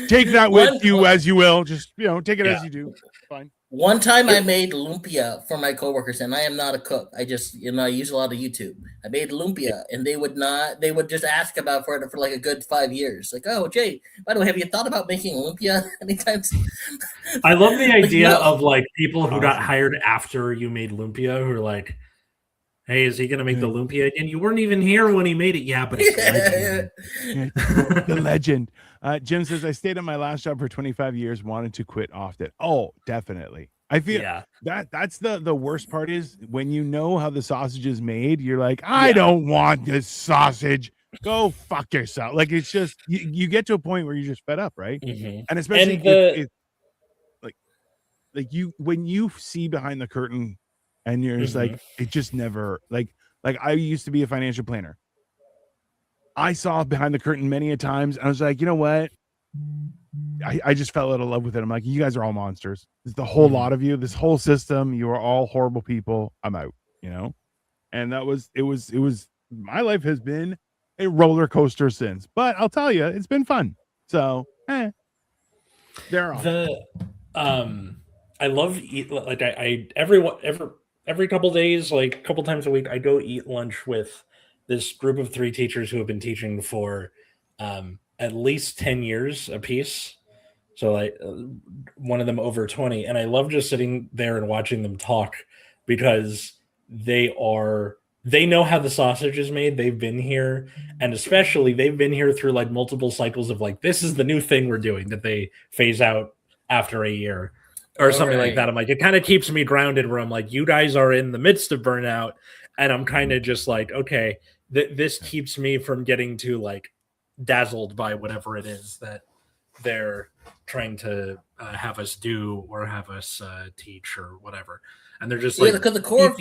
Take that with you as you will. Just take it as you do. Fine.
One time I made lumpia for my coworkers, and I am not a cook. I just, I use a lot of YouTube. I made lumpia, and they would just ask about for it for like a good 5 years. Like, oh, Jay, by the way, have you thought about making lumpia anytime?
I love the idea of like people who got
Awesome.
hired after you made lumpia who are like, hey, is he going to make the lumpia again? You weren't even here when he made it. Yeah, but it's legend.
The legend. Jim says, I stayed at my last job for 25 years, wanted to quit often. Oh, definitely. I feel that's the worst part is when you know how the sausage is made, you're like, I don't want this sausage. Go fuck yourself. Like, it's just, you get to a point where you're just fed up, right?
Mm-hmm.
And especially if you, when you see behind the curtain and you're just like, it just never, like I used to be a financial planner. I saw behind the curtain many a times. And I was like, you know what? I just fell out of love with it. I'm like, you guys are all monsters. There's the whole lot of you, this whole system. You are all horrible people. I'm out, And it was, my life has been a roller coaster since, but I'll tell you, it's been fun. So, they're on.
I love like I every couple days, like a couple times a week, I go eat lunch with this group of 3 teachers who have been teaching for at least 10 years apiece. So like one of them over 20. And I love just sitting there and watching them talk because they know how the sausage is made. They've been here. And especially they've been here through like multiple cycles of like, this is the new thing we're doing that they phase out after a year or something like that. I'm like, it kind of keeps me grounded where I'm like, you guys are in the midst of burnout. And I'm kind of just like, okay, this keeps me from getting too like dazzled by whatever it is that they're trying to have us do or have us teach or whatever. And they're just like,
because the core.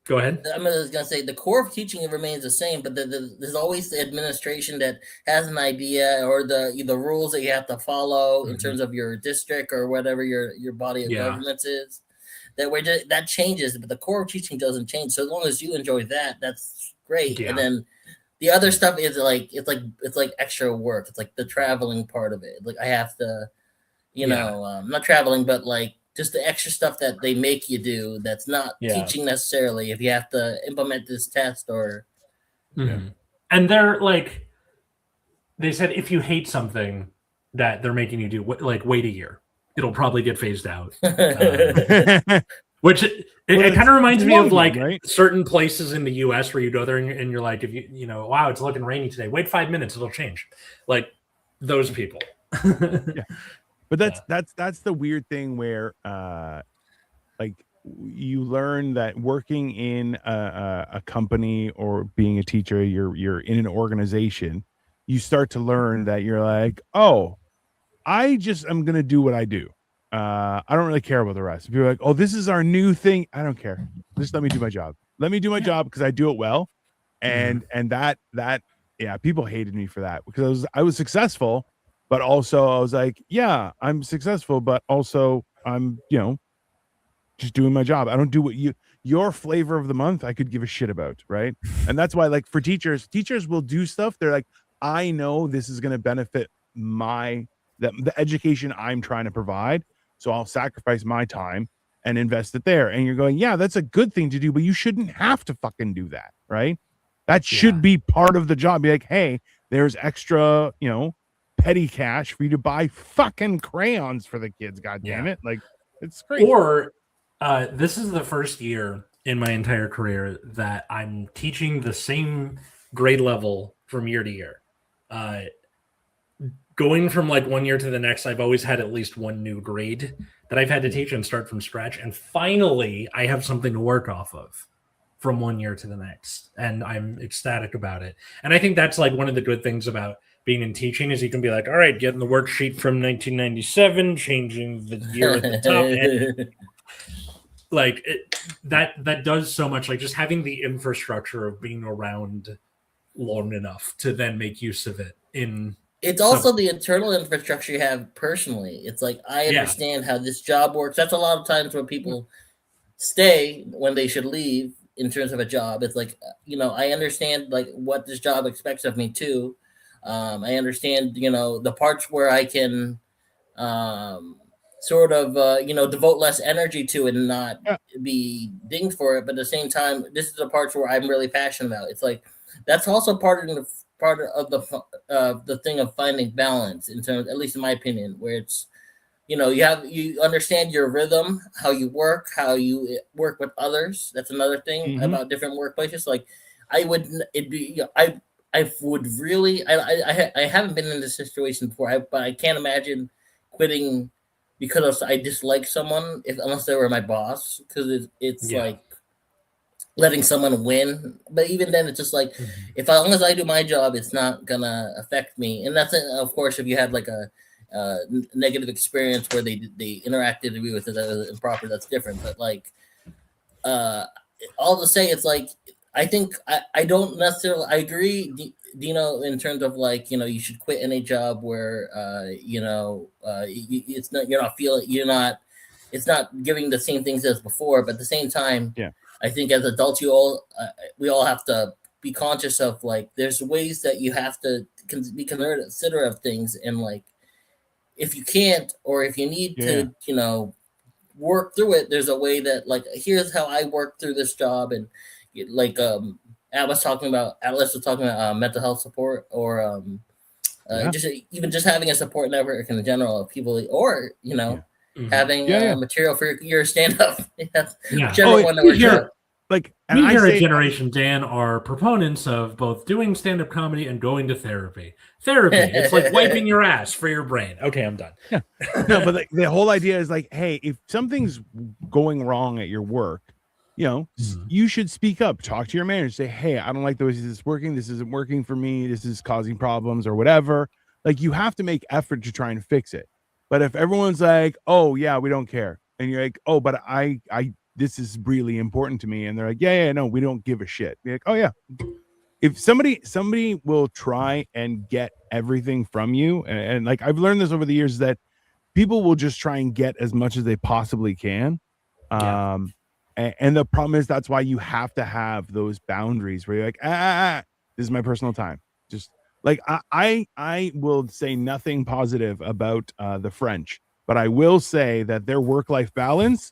Go ahead.
I was going to say the core of teaching remains the same, but there's always the administration that has an idea or the rules that you have to follow in terms of your district or whatever your body of governance is. That changes, but the core of teaching doesn't change. So as long as you enjoy that, that's great. Yeah. And then the other stuff is like it's like extra work. It's like the traveling part of it. Like I have to, not traveling, but like just the extra stuff that they make you do that's not teaching necessarily if you have to implement this test or
and they're like they said if you hate something that they're making you do, like wait a year, it'll probably get phased out. Which it kind of reminds me of like certain places in the US where you go there and you're like, if wow, it's looking rainy today, wait 5 minutes, it'll change. Like those people.
But that's the weird thing where like you learn that working in a company or being a teacher, you're in an organization, you start to learn that you're like, oh, I'm going to do what I do. I don't really care about the rest. If you're like, oh, this is our new thing, I don't care. Just let me do my job. Let me do my job because I do it well. And that people hated me for that because I was successful. But also I was like, yeah, I'm successful, but also I'm, just doing my job. I don't do what your flavor of the month I could give a shit about, right? And that's why, like, for teachers will do stuff. They're like, I know this is going to benefit the education I'm trying to provide, so I'll sacrifice my time and invest it there. And you're going, yeah, that's a good thing to do, but you shouldn't have to fucking do that, right? That should be part of the job. Be like, hey, there's extra, petty cash for you to buy fucking crayons for the kids. God damn it. Like, it's great.
Or this is the first year in my entire career that I'm teaching the same grade level from year to year. Going from like one year to the next, I've always had at least one new grade that I've had to teach and start from scratch. And finally, I have something to work off of from one year to the next. And I'm ecstatic about it. And I think that's like one of the good things about being in teaching is you can be like, all right, getting the worksheet from 1997, changing the year at the top. And like that does so much, like just having the infrastructure of being around long enough to then make use of it in.
It's also the internal infrastructure you have personally. It's like, I understand how this job works. That's a lot of times when people stay when they should leave in terms of a job. It's like, I understand like what this job expects of me too. I understand, the parts where I can sort of devote less energy to it and not be dinged for it. But at the same time, this is the parts where I'm really passionate about. It's like that's also part of the thing of finding balance in terms, at least in my opinion, where it's you understand your rhythm, how you work with others. That's another thing about different workplaces. Like I would really I haven't been in this situation before, but I can't imagine quitting because I dislike someone unless they were my boss, because it's like letting someone win. But even then, it's just like as long as I do my job, it's not gonna affect me. And that's of course if you had like a negative experience where they interacted with it that was improper, that's different. But like all to say, it's like I think I don't necessarily I agree, Dino, in terms of like you should quit any job where it's not giving the same things as before. But at the same time, I think as adults we all have to be conscious of like there's ways that you have to be considerate of things, and like if you can't or if you need to work through it, there's a way that like here's how I work through this job. And like Atlas was talking about mental health support, or just having a support network in general of people, or having material for your stand-up.
Like, and we here at Generation Dan are proponents of both doing stand-up comedy and going to therapy. It's like wiping your ass for your brain. Okay, I'm done.
No, but the whole idea is like, hey, if something's going wrong at your work, you should speak up, talk to your manager, say, hey, I don't like the way this is working. This isn't working for me. This is causing problems or whatever. Like, you have to make effort to try and fix it. But if everyone's like, oh yeah, we don't care. And you're like, oh, but I this is really important to me. And they're like, yeah, no, we don't give a shit. You're like, oh yeah. If somebody will try and get everything from you, and like I've learned this over the years, that people will just try and get as much as they possibly can. And the problem is that's why you have to have those boundaries where you're like, this is my personal time. Just like I will say nothing positive about the French, but I will say that their work-life balance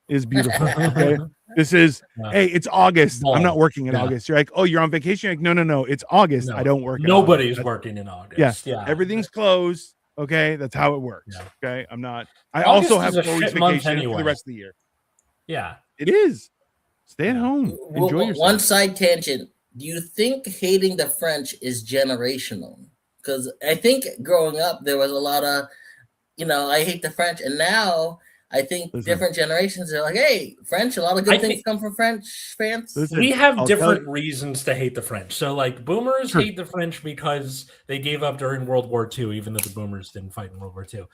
is beautiful. Okay. This is hey, it's August. I'm not working in August. You're like, oh, you're on vacation. You're like, no, it's August. No, I don't work.
Nobody's working in August.
Yeah. Everything's closed. Okay, that's how it works. Okay, I'm not. I also have 4 weeks vacation for the rest of the year.
Yeah,
it is. Stay at home. Enjoy yourself.
One side tangent. Do you think hating the French is generational? Because I think growing up there was a lot of, I hate the French, and now I think different generations are like, hey, French, a lot of good things come from French fans.
We have different reasons to hate the French. So, like, boomers hate the French because they gave up during World War II, even though the boomers didn't fight in World War II.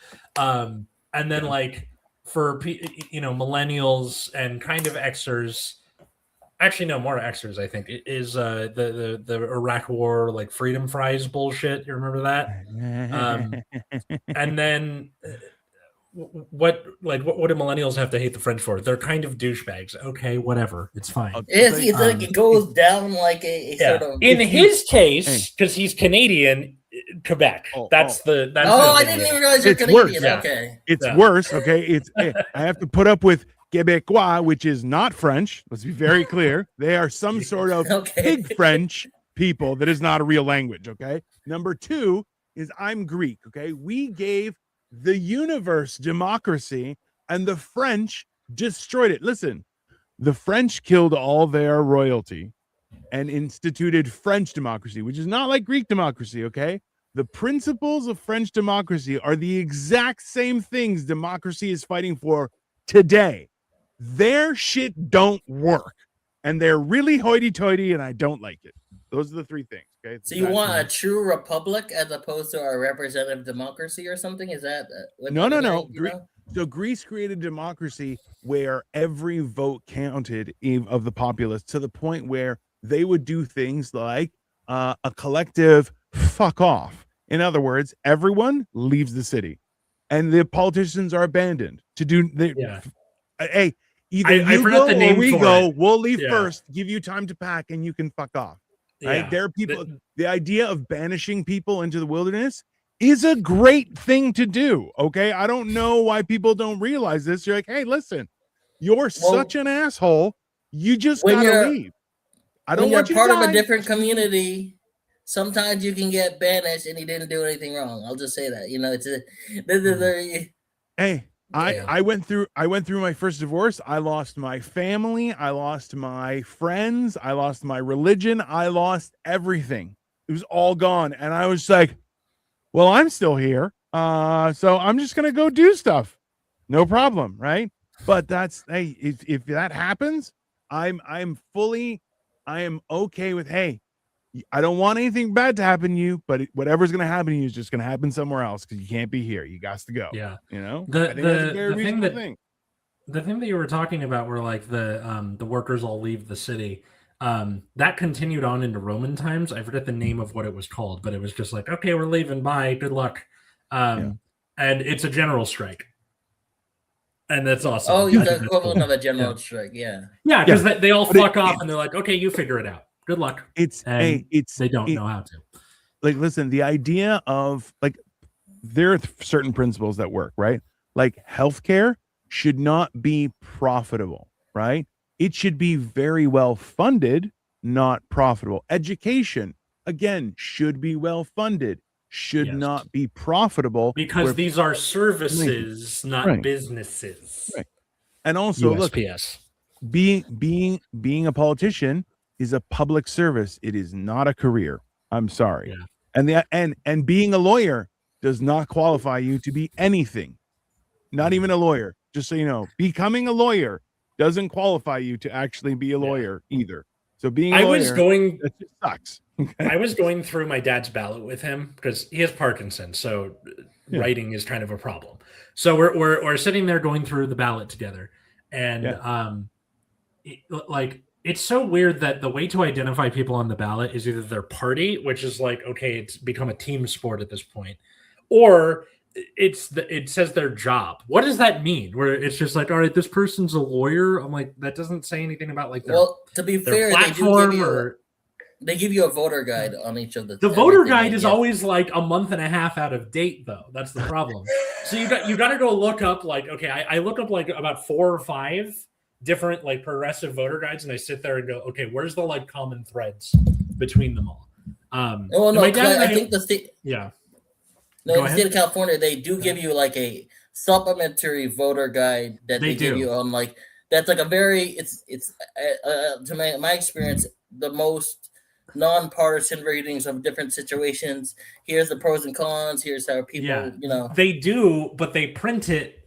And then, like, for, millennials and kind of Xers, actually, no, more Xers, I think, is the Iraq War, like, freedom fries bullshit. You remember that? And then... What do millennials have to hate the French for? They're kind of douchebags. Okay, whatever. It's fine.
It's like it goes down like a sort of.
In his case, because he's Canadian, Quebec. That's the.
I didn't even realize you're Canadian.
Worse.
Okay,
it's worse. Okay, I have to put up with Quebecois, which is not French. Let's be very clear. They are some sort of pig French people that is not a real language. Okay. Number 2 is I'm Greek. Okay, we gave the universe democracy, and the French destroyed it. Listen, the French killed all their royalty and instituted French democracy, which is not like Greek democracy. Okay, the principles of French democracy are the exact same things democracy is fighting for today. Their shit don't work, and they're really hoity-toity, and I don't like it. Those are the 3 things. Okay.
So you want a true republic as opposed to a representative democracy or something? Is that
no? So Greece created democracy where every vote counted of the populace, to the point where they would do things like a collective fuck off. In other words, everyone leaves the city, and the politicians are abandoned to do. Hey, either you go or we go. We'll leave first. Give you time to pack, and you can fuck off. Right? There are people. The idea of banishing people into the wilderness is a great thing to do. Okay. I don't know why people don't realize this. You're like, hey, listen, you're such an asshole. You just gotta leave. I don't want you
part
to
of a different community. Sometimes you can get banished and you didn't do anything wrong. I'll just say that. You know,
hey, I went through my first divorce. I lost my family, I lost my friends, I lost my religion, I lost everything. It was all gone. And I was like, well, I'm still here. So I'm just gonna go do stuff. No problem, right? But that's if that happens, I am okay with, hey, I don't want anything bad to happen to you, but whatever's going to happen to you is just going to happen somewhere else because you can't be here. You got to go.
Yeah.
You know,
the thing that you were talking about where like the workers all leave the city, that continued on into Roman times. I forget the name of what it was called, but it was just like, okay, we're leaving. Bye. Good luck. And it's a general strike. And that's awesome.
Oh, it's the equivalent of a general strike. Yeah.
Yeah. Because they all fuck off and they're like, okay, you figure it out. Good luck. They don't know how to.
Like, listen, the idea of like, there are certain principles that work, right? Like healthcare should not be profitable, right? It should be very well funded, not profitable. Education, again, should be well funded, should not be profitable.
Because these are services, not businesses.
Right. And also,
USPS.
Look, being a politician is a public service. It is not a career. I'm sorry.
Yeah.
And being a lawyer does not qualify you to be anything. Not even a lawyer. Just so you know, becoming a lawyer doesn't qualify you to actually be a lawyer either. So being a lawyer, that just sucks.
I was going through my dad's ballot with him because he has Parkinson's, so writing is kind of a problem. So we're sitting there going through the ballot together, and it's so weird that the way to identify people on the ballot is either their party, which is like, okay, it's become a team sport at this point, or it says their job. What does that mean? Where it's just like, all right, this person's a lawyer. I'm like, that doesn't say anything about like their,
to be fair,
platform
they give you a voter guide on each of the.
The voter guide is always like a month and a half out of date, though. That's the problem. So you got to go look up like, okay, I look up like about 4 or 5 different like progressive voter guides, and I sit there and go, okay, where's the like common threads between them all?
I think the state.
Yeah.
No, in the state of California, they do give you like a supplementary voter guide that they give you on like that's like a very it's to my experience the most nonpartisan ratings of different situations. Here's the pros and cons. Here's how people
they do, but they print it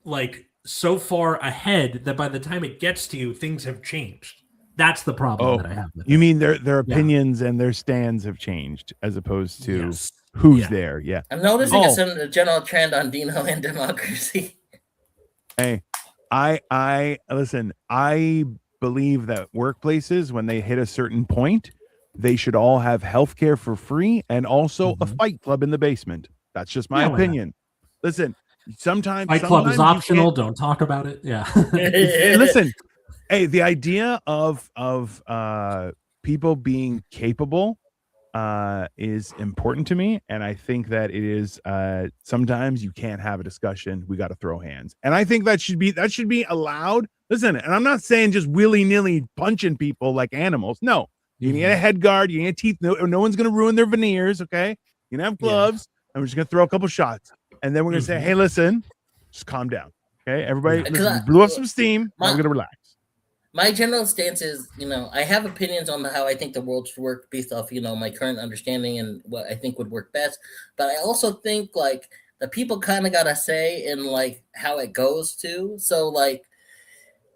like so far ahead that by the time it gets to you, things have changed. That's the problem that I have with
you mean their opinions and their stands have changed as opposed to who's there.
I'm noticing a general trend on Dino and democracy.
Hey, I listen, I believe that workplaces, when they hit a certain point, they should all have healthcare for free and also a fight club in the basement. That's just my opinion. Listen, sometimes
fight club is optional. Don't talk about it. Yeah.
Listen, hey, the idea of people being capable is important to me, and I think that it is sometimes you can't have a discussion. We got to throw hands, and I think that should be allowed. Listen, and I'm not saying just willy-nilly punching people like animals. No, you need a head guard, you need teeth. No one's gonna ruin their veneers. Okay, you can have gloves, and we're just gonna throw a couple shots, and then we're gonna say, hey, listen, just calm down. Okay, everybody, listen, we blew off some steam. I'm gonna relax.
My general stance is, I have opinions on how I think the world should work based off, my current understanding and what I think would work best. But I also think like the people kind of got a say in like how it goes too. So like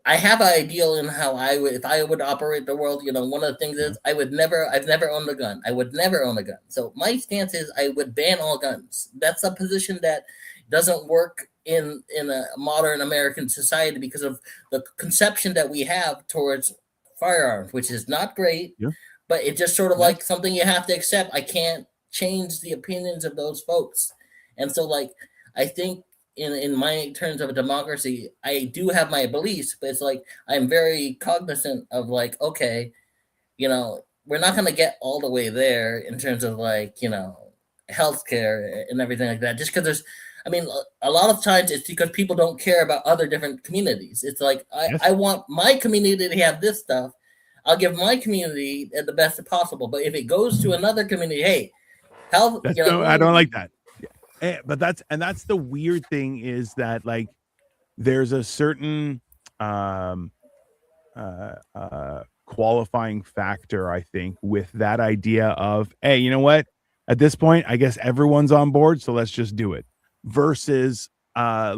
I have an ideal in how if I would operate the world. One of the things is I've never owned a gun. I would never own a gun. So my stance is I would ban all guns. That's a position that doesn't work in a modern American society because of the conception that we have towards firearms, which is not great, but it's just sort of like something you have to accept. I can't change the opinions of those folks. And so like, I think in my terms of a democracy, I do have my beliefs, but it's like, I'm very cognizant of like, okay, we're not going to get all the way there in terms of like, healthcare and everything like that. Just because there's, I mean, a lot of times it's because people don't care about other different communities. It's like I want my community to have this stuff. I'll give my community the best possible. But if it goes to another community, hey, health.
I don't like that. But that's the weird thing is that like there's a certain qualifying factor, I think, with that idea of, hey, you know what? At this point, I guess everyone's on board, so let's just do it. Versus as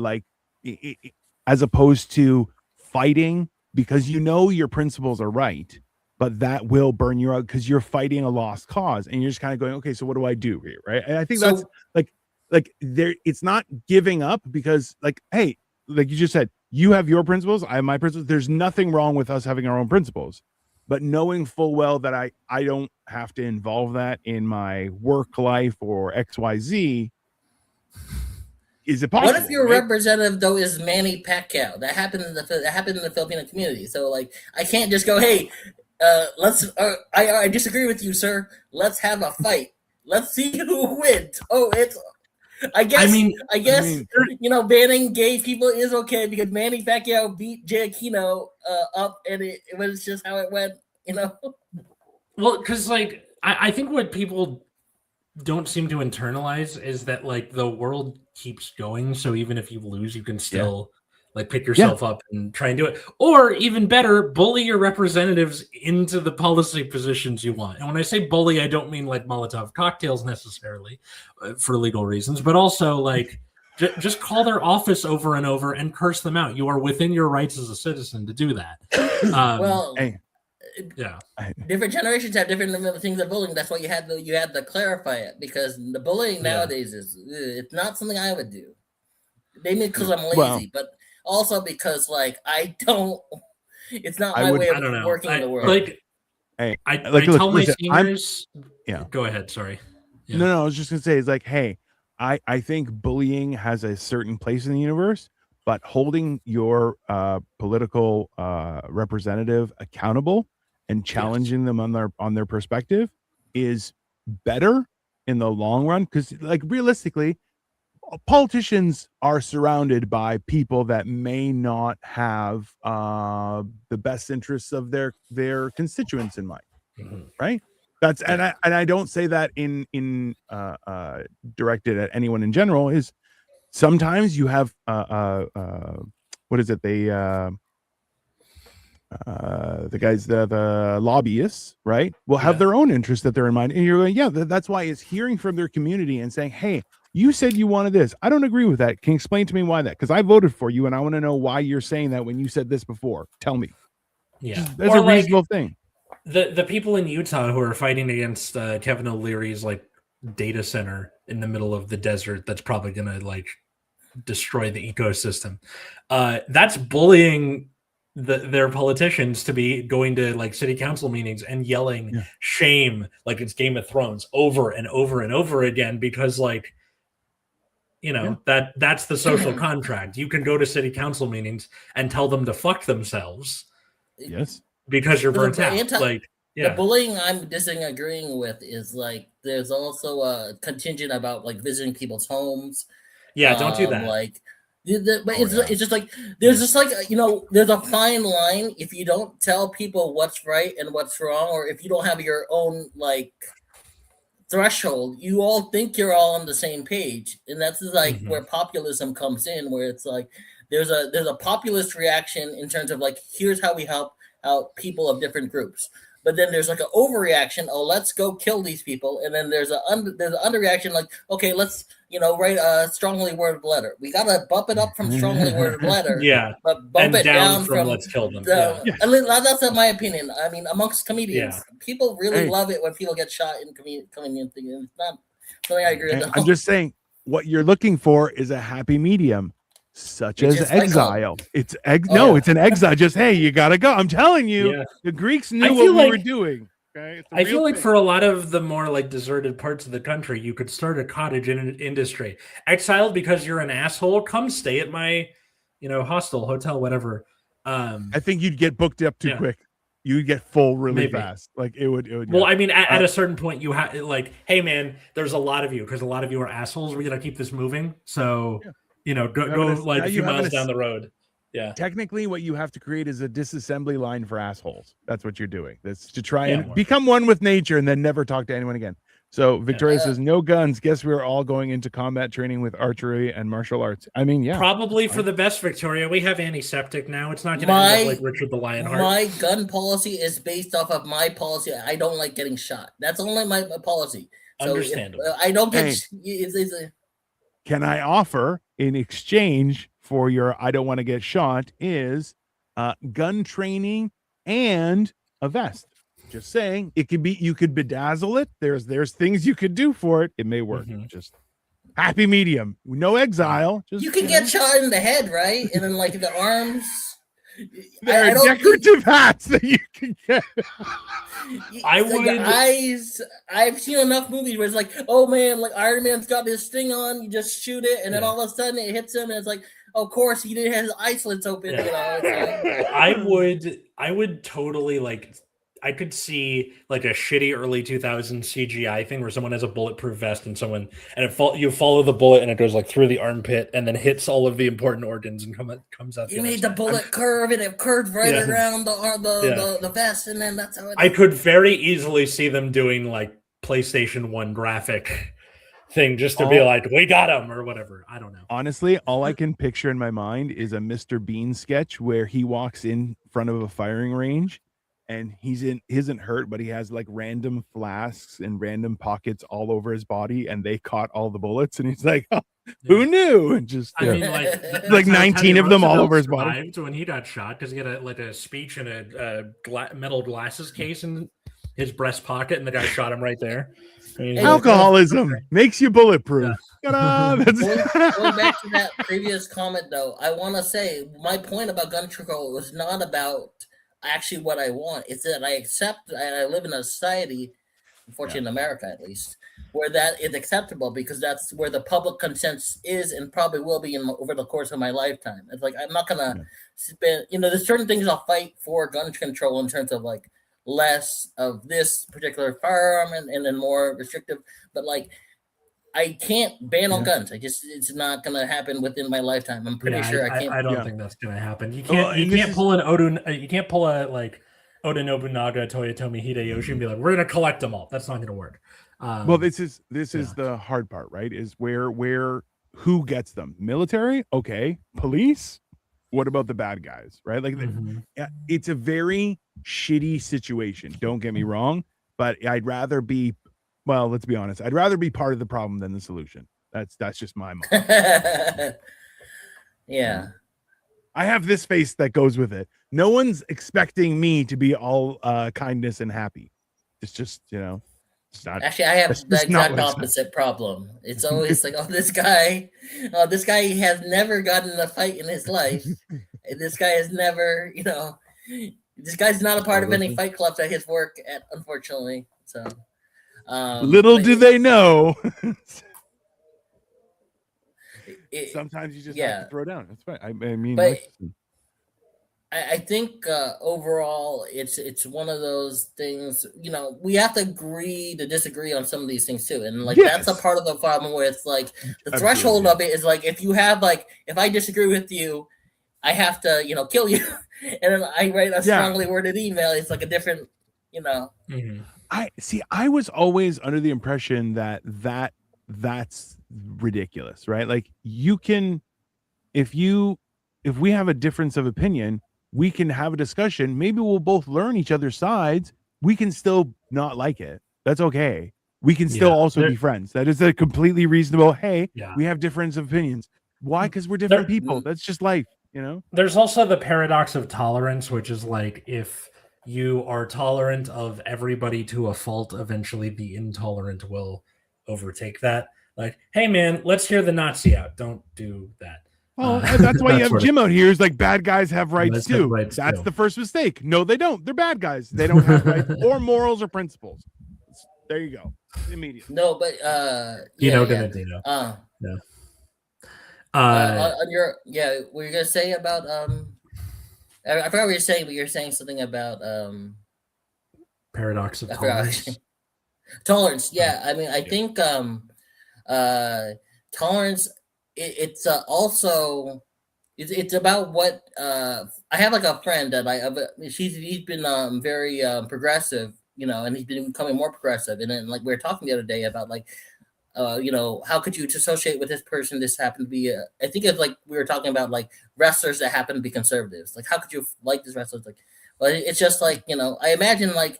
opposed to fighting because your principles are right, but that will burn you out because you're fighting a lost cause and you're just kind of going, okay, so what do I do here? Right. And I think that's like there, it's not giving up because like, hey, like you just said, you have your principles, I have my principles. There's nothing wrong with us having our own principles, but knowing full well that I don't have to involve that in my work life or XYZ. Is it possible?
What if your representative though is Manny Pacquiao? That happened in the Filipino community. So like, I can't just go, hey, let's. I disagree with you, sir. Let's have a fight. Let's see who wins. Oh, it's. I guess banning gay people is okay because Manny Pacquiao beat Jay Acquino up, and it was just how it went.
Well, because like I think what people don't seem to internalize is that like the world keeps going, so even if you lose, you can still like pick yourself up and try and do it, or even better, bully your representatives into the policy positions you want. And when I say bully, I don't mean like Molotov cocktails necessarily for legal reasons, but also like just call their office over and over and curse them out. You are within your rights as a citizen to do that.
Different generations have different things of bullying. That's why you had to clarify it, because the bullying nowadays it's not something I would do. Maybe because I'm lazy, but also because like I don't. It's not my way of working in the world.
Like, I tell my seniors. Go ahead. Sorry.
Yeah. No, I was just gonna say, it's like, hey, I think bullying has a certain place in the universe, but holding your political representative accountable and challenging them on their perspective is better in the long run, because like realistically, politicians are surrounded by people that may not have the best interests of their constituents in mind, right? That's and I don't say that in directed at anyone in general. Is sometimes you have what is it? The guys, the lobbyists, right, will have their own interests that they're in mind, and you're going, that's why it's hearing from their community and saying, hey, you said you wanted this. I don't agree with that. Can you explain to me why that? Because I voted for you, and I want to know why you're saying that when you said this before. Tell me.
Yeah,
that's a reasonable thing.
The people in Utah who are fighting against Kevin O'Leary's like data center in the middle of the desert that's probably going to like destroy the ecosystem. That's bullying their politicians to be going to like city council meetings and yelling shame like it's Game of Thrones over and over and over again, because like, that's the social contract. You can go to city council meetings and tell them to fuck themselves.
Yes.
Because you're burnt out.
The bullying I'm disagreeing with is like there's also a contingent about like visiting people's homes.
Yeah, don't do that.
Like, it's just like there's just like there's a fine line if you don't tell people what's right and what's wrong, or if you don't have your own like threshold. You all think you're all on the same page, and that's like where populism comes in, where it's like there's a populist reaction in terms of like here's how we help out people of different groups, but then there's like an overreaction. Oh, let's go kill these people, and then there's an underreaction. Like, okay, let's write a strongly worded letter. We gotta bump it up from strongly worded letter, but bump it down from
let's kill them.
That's my opinion. I mean, amongst comedians, people really love it when people get shot in comedian thing. It's not something I agree with.
I'm just saying, what you're looking for is a happy medium. Such as exile. It's it's an exile. Just, hey, you gotta go. I'm telling you, the Greeks knew what we were doing. Okay,
I feel like for a lot of the more like deserted parts of the country, you could start a cottage industry. Exiled because you're an asshole, come stay at my, hostel, hotel, whatever.
I think you'd get booked up too quick. you'd get full really
Maybe.
fast. Like it would.
Well, I mean, at a certain point, you have like, hey, man, there's a lot of you because a lot of you are assholes. We're gonna keep this moving. So, go like a few miles down the road. Yeah.
Technically, what you have to create is a disassembly line for assholes. That's what you're doing. That's to try and become one with nature and then never talk to anyone again. So Victoria says, no guns. Guess we're all going into combat training with archery and martial arts. I mean, yeah.
Probably for the best, Victoria. We have antiseptic now. It's not going to end up like Richard the Lionheart.
My gun policy is based off of my policy. I don't like getting shot. That's only my policy. So
understandable.
I don't get...
Can I offer in exchange for your I don't want to get shot is gun training and a vest. Just saying, it could be, you could bedazzle it. There's things you could do for it. It may work. Just happy medium. No exile. Just,
you can get shot in the head, right? And then like the arms.
There are decorative hats that you can get.
I've seen enough movies where it's like, oh man, like Iron Man's got this thing on, you just shoot it, and then all of a sudden it hits him, and it's like, of course he didn't have his eye slits open.
I would totally like. I could see like a shitty early 2000s CGI thing where someone has a bulletproof vest and you follow the bullet and it goes like through the armpit and then hits all of the important organs and comes out.
You made the bullet curve and it curved right around the vest, and then that's how it.
I could very easily see them doing like PlayStation 1 graphic thing just to be like, we got him or whatever. I don't know.
Honestly, all I can picture in my mind is a Mr. Bean sketch where he walks in front of a firing range. And he isn't hurt, but he has like random flasks and random pockets all over his body, and they caught all the bullets. And he's like, oh, "Who knew?" And just
I mean,
like 19 of them all over his body.
When he got shot, because he had a speech in a metal glasses case in his breast pocket, and the guy shot him right there.
Alcoholism makes you bulletproof.
Going back to that previous comment, though, I want to say my point about gun control was not about actually what I want. It's that I accept, and I live in a society, unfortunately in America at least, where that is acceptable because that's where the public consensus is and probably will be over the course of my lifetime. It's like I'm not gonna spend, there's certain things I'll fight for gun control in terms of like less of this particular firearm and then more restrictive, but like I can't ban on guns. It's not going to happen within my lifetime. I'm pretty sure I can't.
I don't think that's going to happen. You can't pull an Oda. You can't pull a like Oda Nobunaga, Toyotomi Hideyoshi, and be like, we're going to collect them all. That's not going to work.
Well, this is the hard part, right? Is where who gets them? Military, okay. Police. What about the bad guys, right? Like, it's a very shitty situation. Don't get me wrong, but I'd rather be. Well, let's be honest. I'd rather be part of the problem than the solution. That's just my mind.
Yeah.
I have this face that goes with it. No one's expecting me to be all kindness and happy. It's just, it's not.
Actually, I have the exact opposite problem. It's always like, this guy has never gotten in a fight in his life. This guy has never, this guy's not a part of any fight clubs at his work, unfortunately. So.
Little do they know. Sometimes you just have to throw down. That's right. I mean,
but I think overall, it's one of those things. We have to agree to disagree on some of these things too, and that's a part of the problem with like the threshold of it is like if you have if I disagree with you, I have to kill you, and then I write a strongly worded email. It's like a different
I was always under the impression that's ridiculous, right? Like you can, if we have a difference of opinion, we can have a discussion. Maybe we'll both learn each other's sides. We can still not like it. That's okay. We can still also be friends. That is a completely reasonable. Hey, we have difference of opinions. Why? Because we're different people. That's just life,
There's also the paradox of tolerance, which is like if you are tolerant of everybody to a fault, eventually the intolerant will overtake that. Like, hey man, let's hear the Nazi out. Don't do that.
Well, that's why you have Jim out here. Is like bad guys have rights too. That's the first mistake. No, they don't. They're bad guys. They don't have rights or morals or principles. There you go. Immediately.
No, but on your were you gonna say about I forgot what you're saying, but you're saying something about
paradox of tolerance.
Tolerance, yeah. I mean, I think tolerance. It's also it's about what I have like a friend that he's been very progressive, and he's been becoming more progressive. And then like we were talking the other day about like how could you associate with this person? This happened to be I think it's like we were talking about like wrestlers that happen to be conservatives. Like how could you like this wrestlers? Like, well, it's just like I imagine like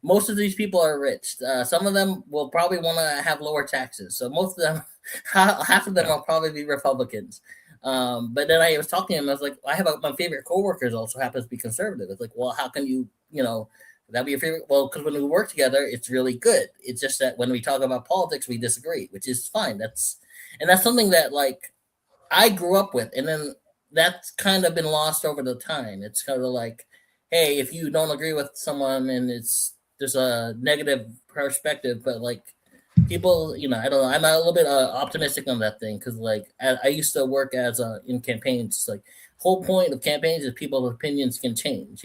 most of these people are rich. Some of them will probably want to have lower taxes. So most of them, half of them will probably be Republicans. But then I was talking to him. I was like, my favorite coworkers also happens to be conservative. It's like, well, how can you that'd be your favorite? Well, because when we work together, it's really good. It's just that when we talk about politics, we disagree, which is fine. That's something that like I grew up with, and then that's kind of been lost over the time. It's kind of like, hey, if you don't agree with someone and there's a negative perspective, but like people, I don't know. I'm a little bit optimistic on that thing because like I used to work in campaigns. Like whole point of campaigns is people's opinions can change.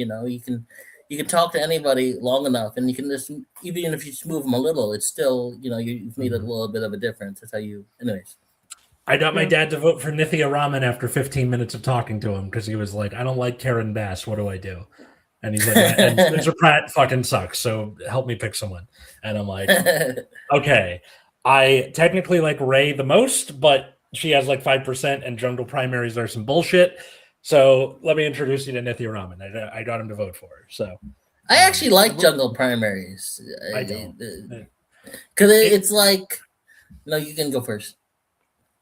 You can talk to anybody long enough, and you can just even if you just move them a little, it's still you've made a little bit of a difference. That's how you, anyways.
I got my dad to vote for Nithya Raman after 15 minutes of talking to him because he was like, "I don't like Karen Bass. What do I do?" And he's like, "And Spencer Pratt fucking sucks. So help me pick someone." And I'm like, "Okay, I technically like Ray the most, but she has like 5%, and jungle primaries are some bullshit. So let me introduce you to Nithya Raman. I got him to vote for her. So
I actually like jungle primaries.
I don't
because it's like no, you can go first.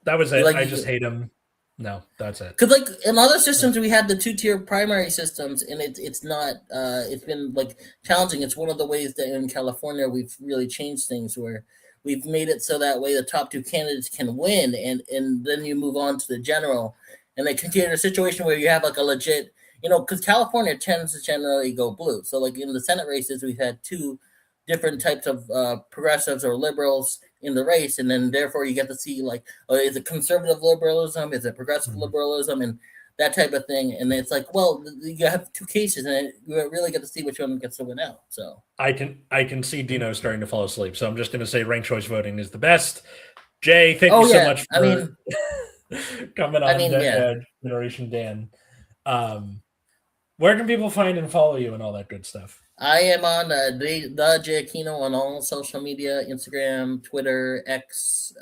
That was it. Like, I just hate him. No, that's it.
Because like in other systems, we had the 2-tier primary systems, and it's not. It's been like challenging. It's one of the ways that in California we've really changed things, where we've made it so that way the top 2 candidates can win, and then you move on to the general, and they continue a situation where you have like a legit, because California tends to generally go blue. So like in the Senate races, we've had 2 different types of progressives or liberals in the race, and then therefore you get to see like, is it conservative liberalism, is it progressive liberalism, and that type of thing. And it's like, well, you have 2 cases, and you really get to see which one gets to win out. So
I can see Dino starting to fall asleep, so I'm just going to say ranked choice voting is the best. Jay, thank you so much for coming on Generation Dan. Where can people find and follow you and all that good stuff?
I am on the Jay Acquino on all social media: Instagram, Twitter, X,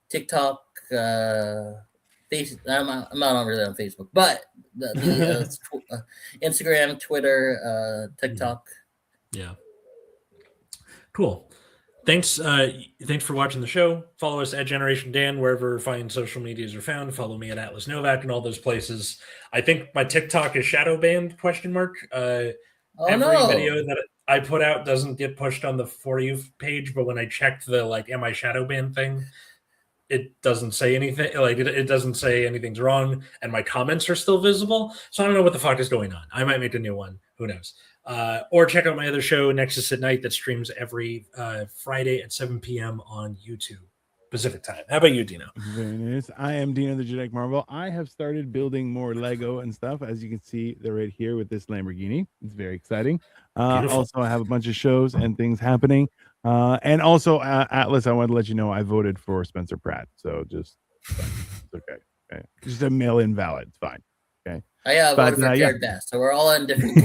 TikTok, Facebook. I'm not really on Facebook, but the Instagram, Twitter, TikTok.
Yeah. Cool. Thanks for watching the show. Follow us at Generation Dan wherever fine social medias are found. Follow me at Atlas Novak and all those places. I think my TikTok is shadow banned ? Every video that I put out doesn't get pushed on the For You page, but when I checked the like am I shadow banned thing, it doesn't say anything. Like it doesn't say anything's wrong, and my comments are still visible. So I don't know what the fuck is going on. I might make a new one. Who knows? Or check out my other show, Nexus at Night, that streams every Friday at 7 p.m. on YouTube Pacific time. How about you, Dino?
Very nice. I am Dino the Genetic Marvel. I have started building more Lego and stuff. As you can see, they're right here with this Lamborghini. It's very exciting. Also, I have a bunch of shows and things happening. And also, Atlas, I wanted to let you know I voted for Spencer Pratt. So just, it's okay. Okay. Just a mail-in ballot. It's fine. Okay.
I voted for Jared Bass. So we're all on different.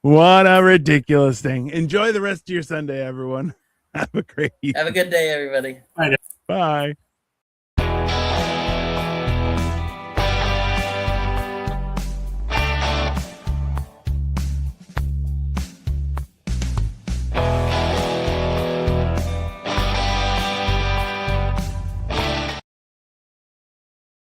What a ridiculous thing. Enjoy the rest of your Sunday, everyone. Have a good day, everybody.
Bye.
Bye.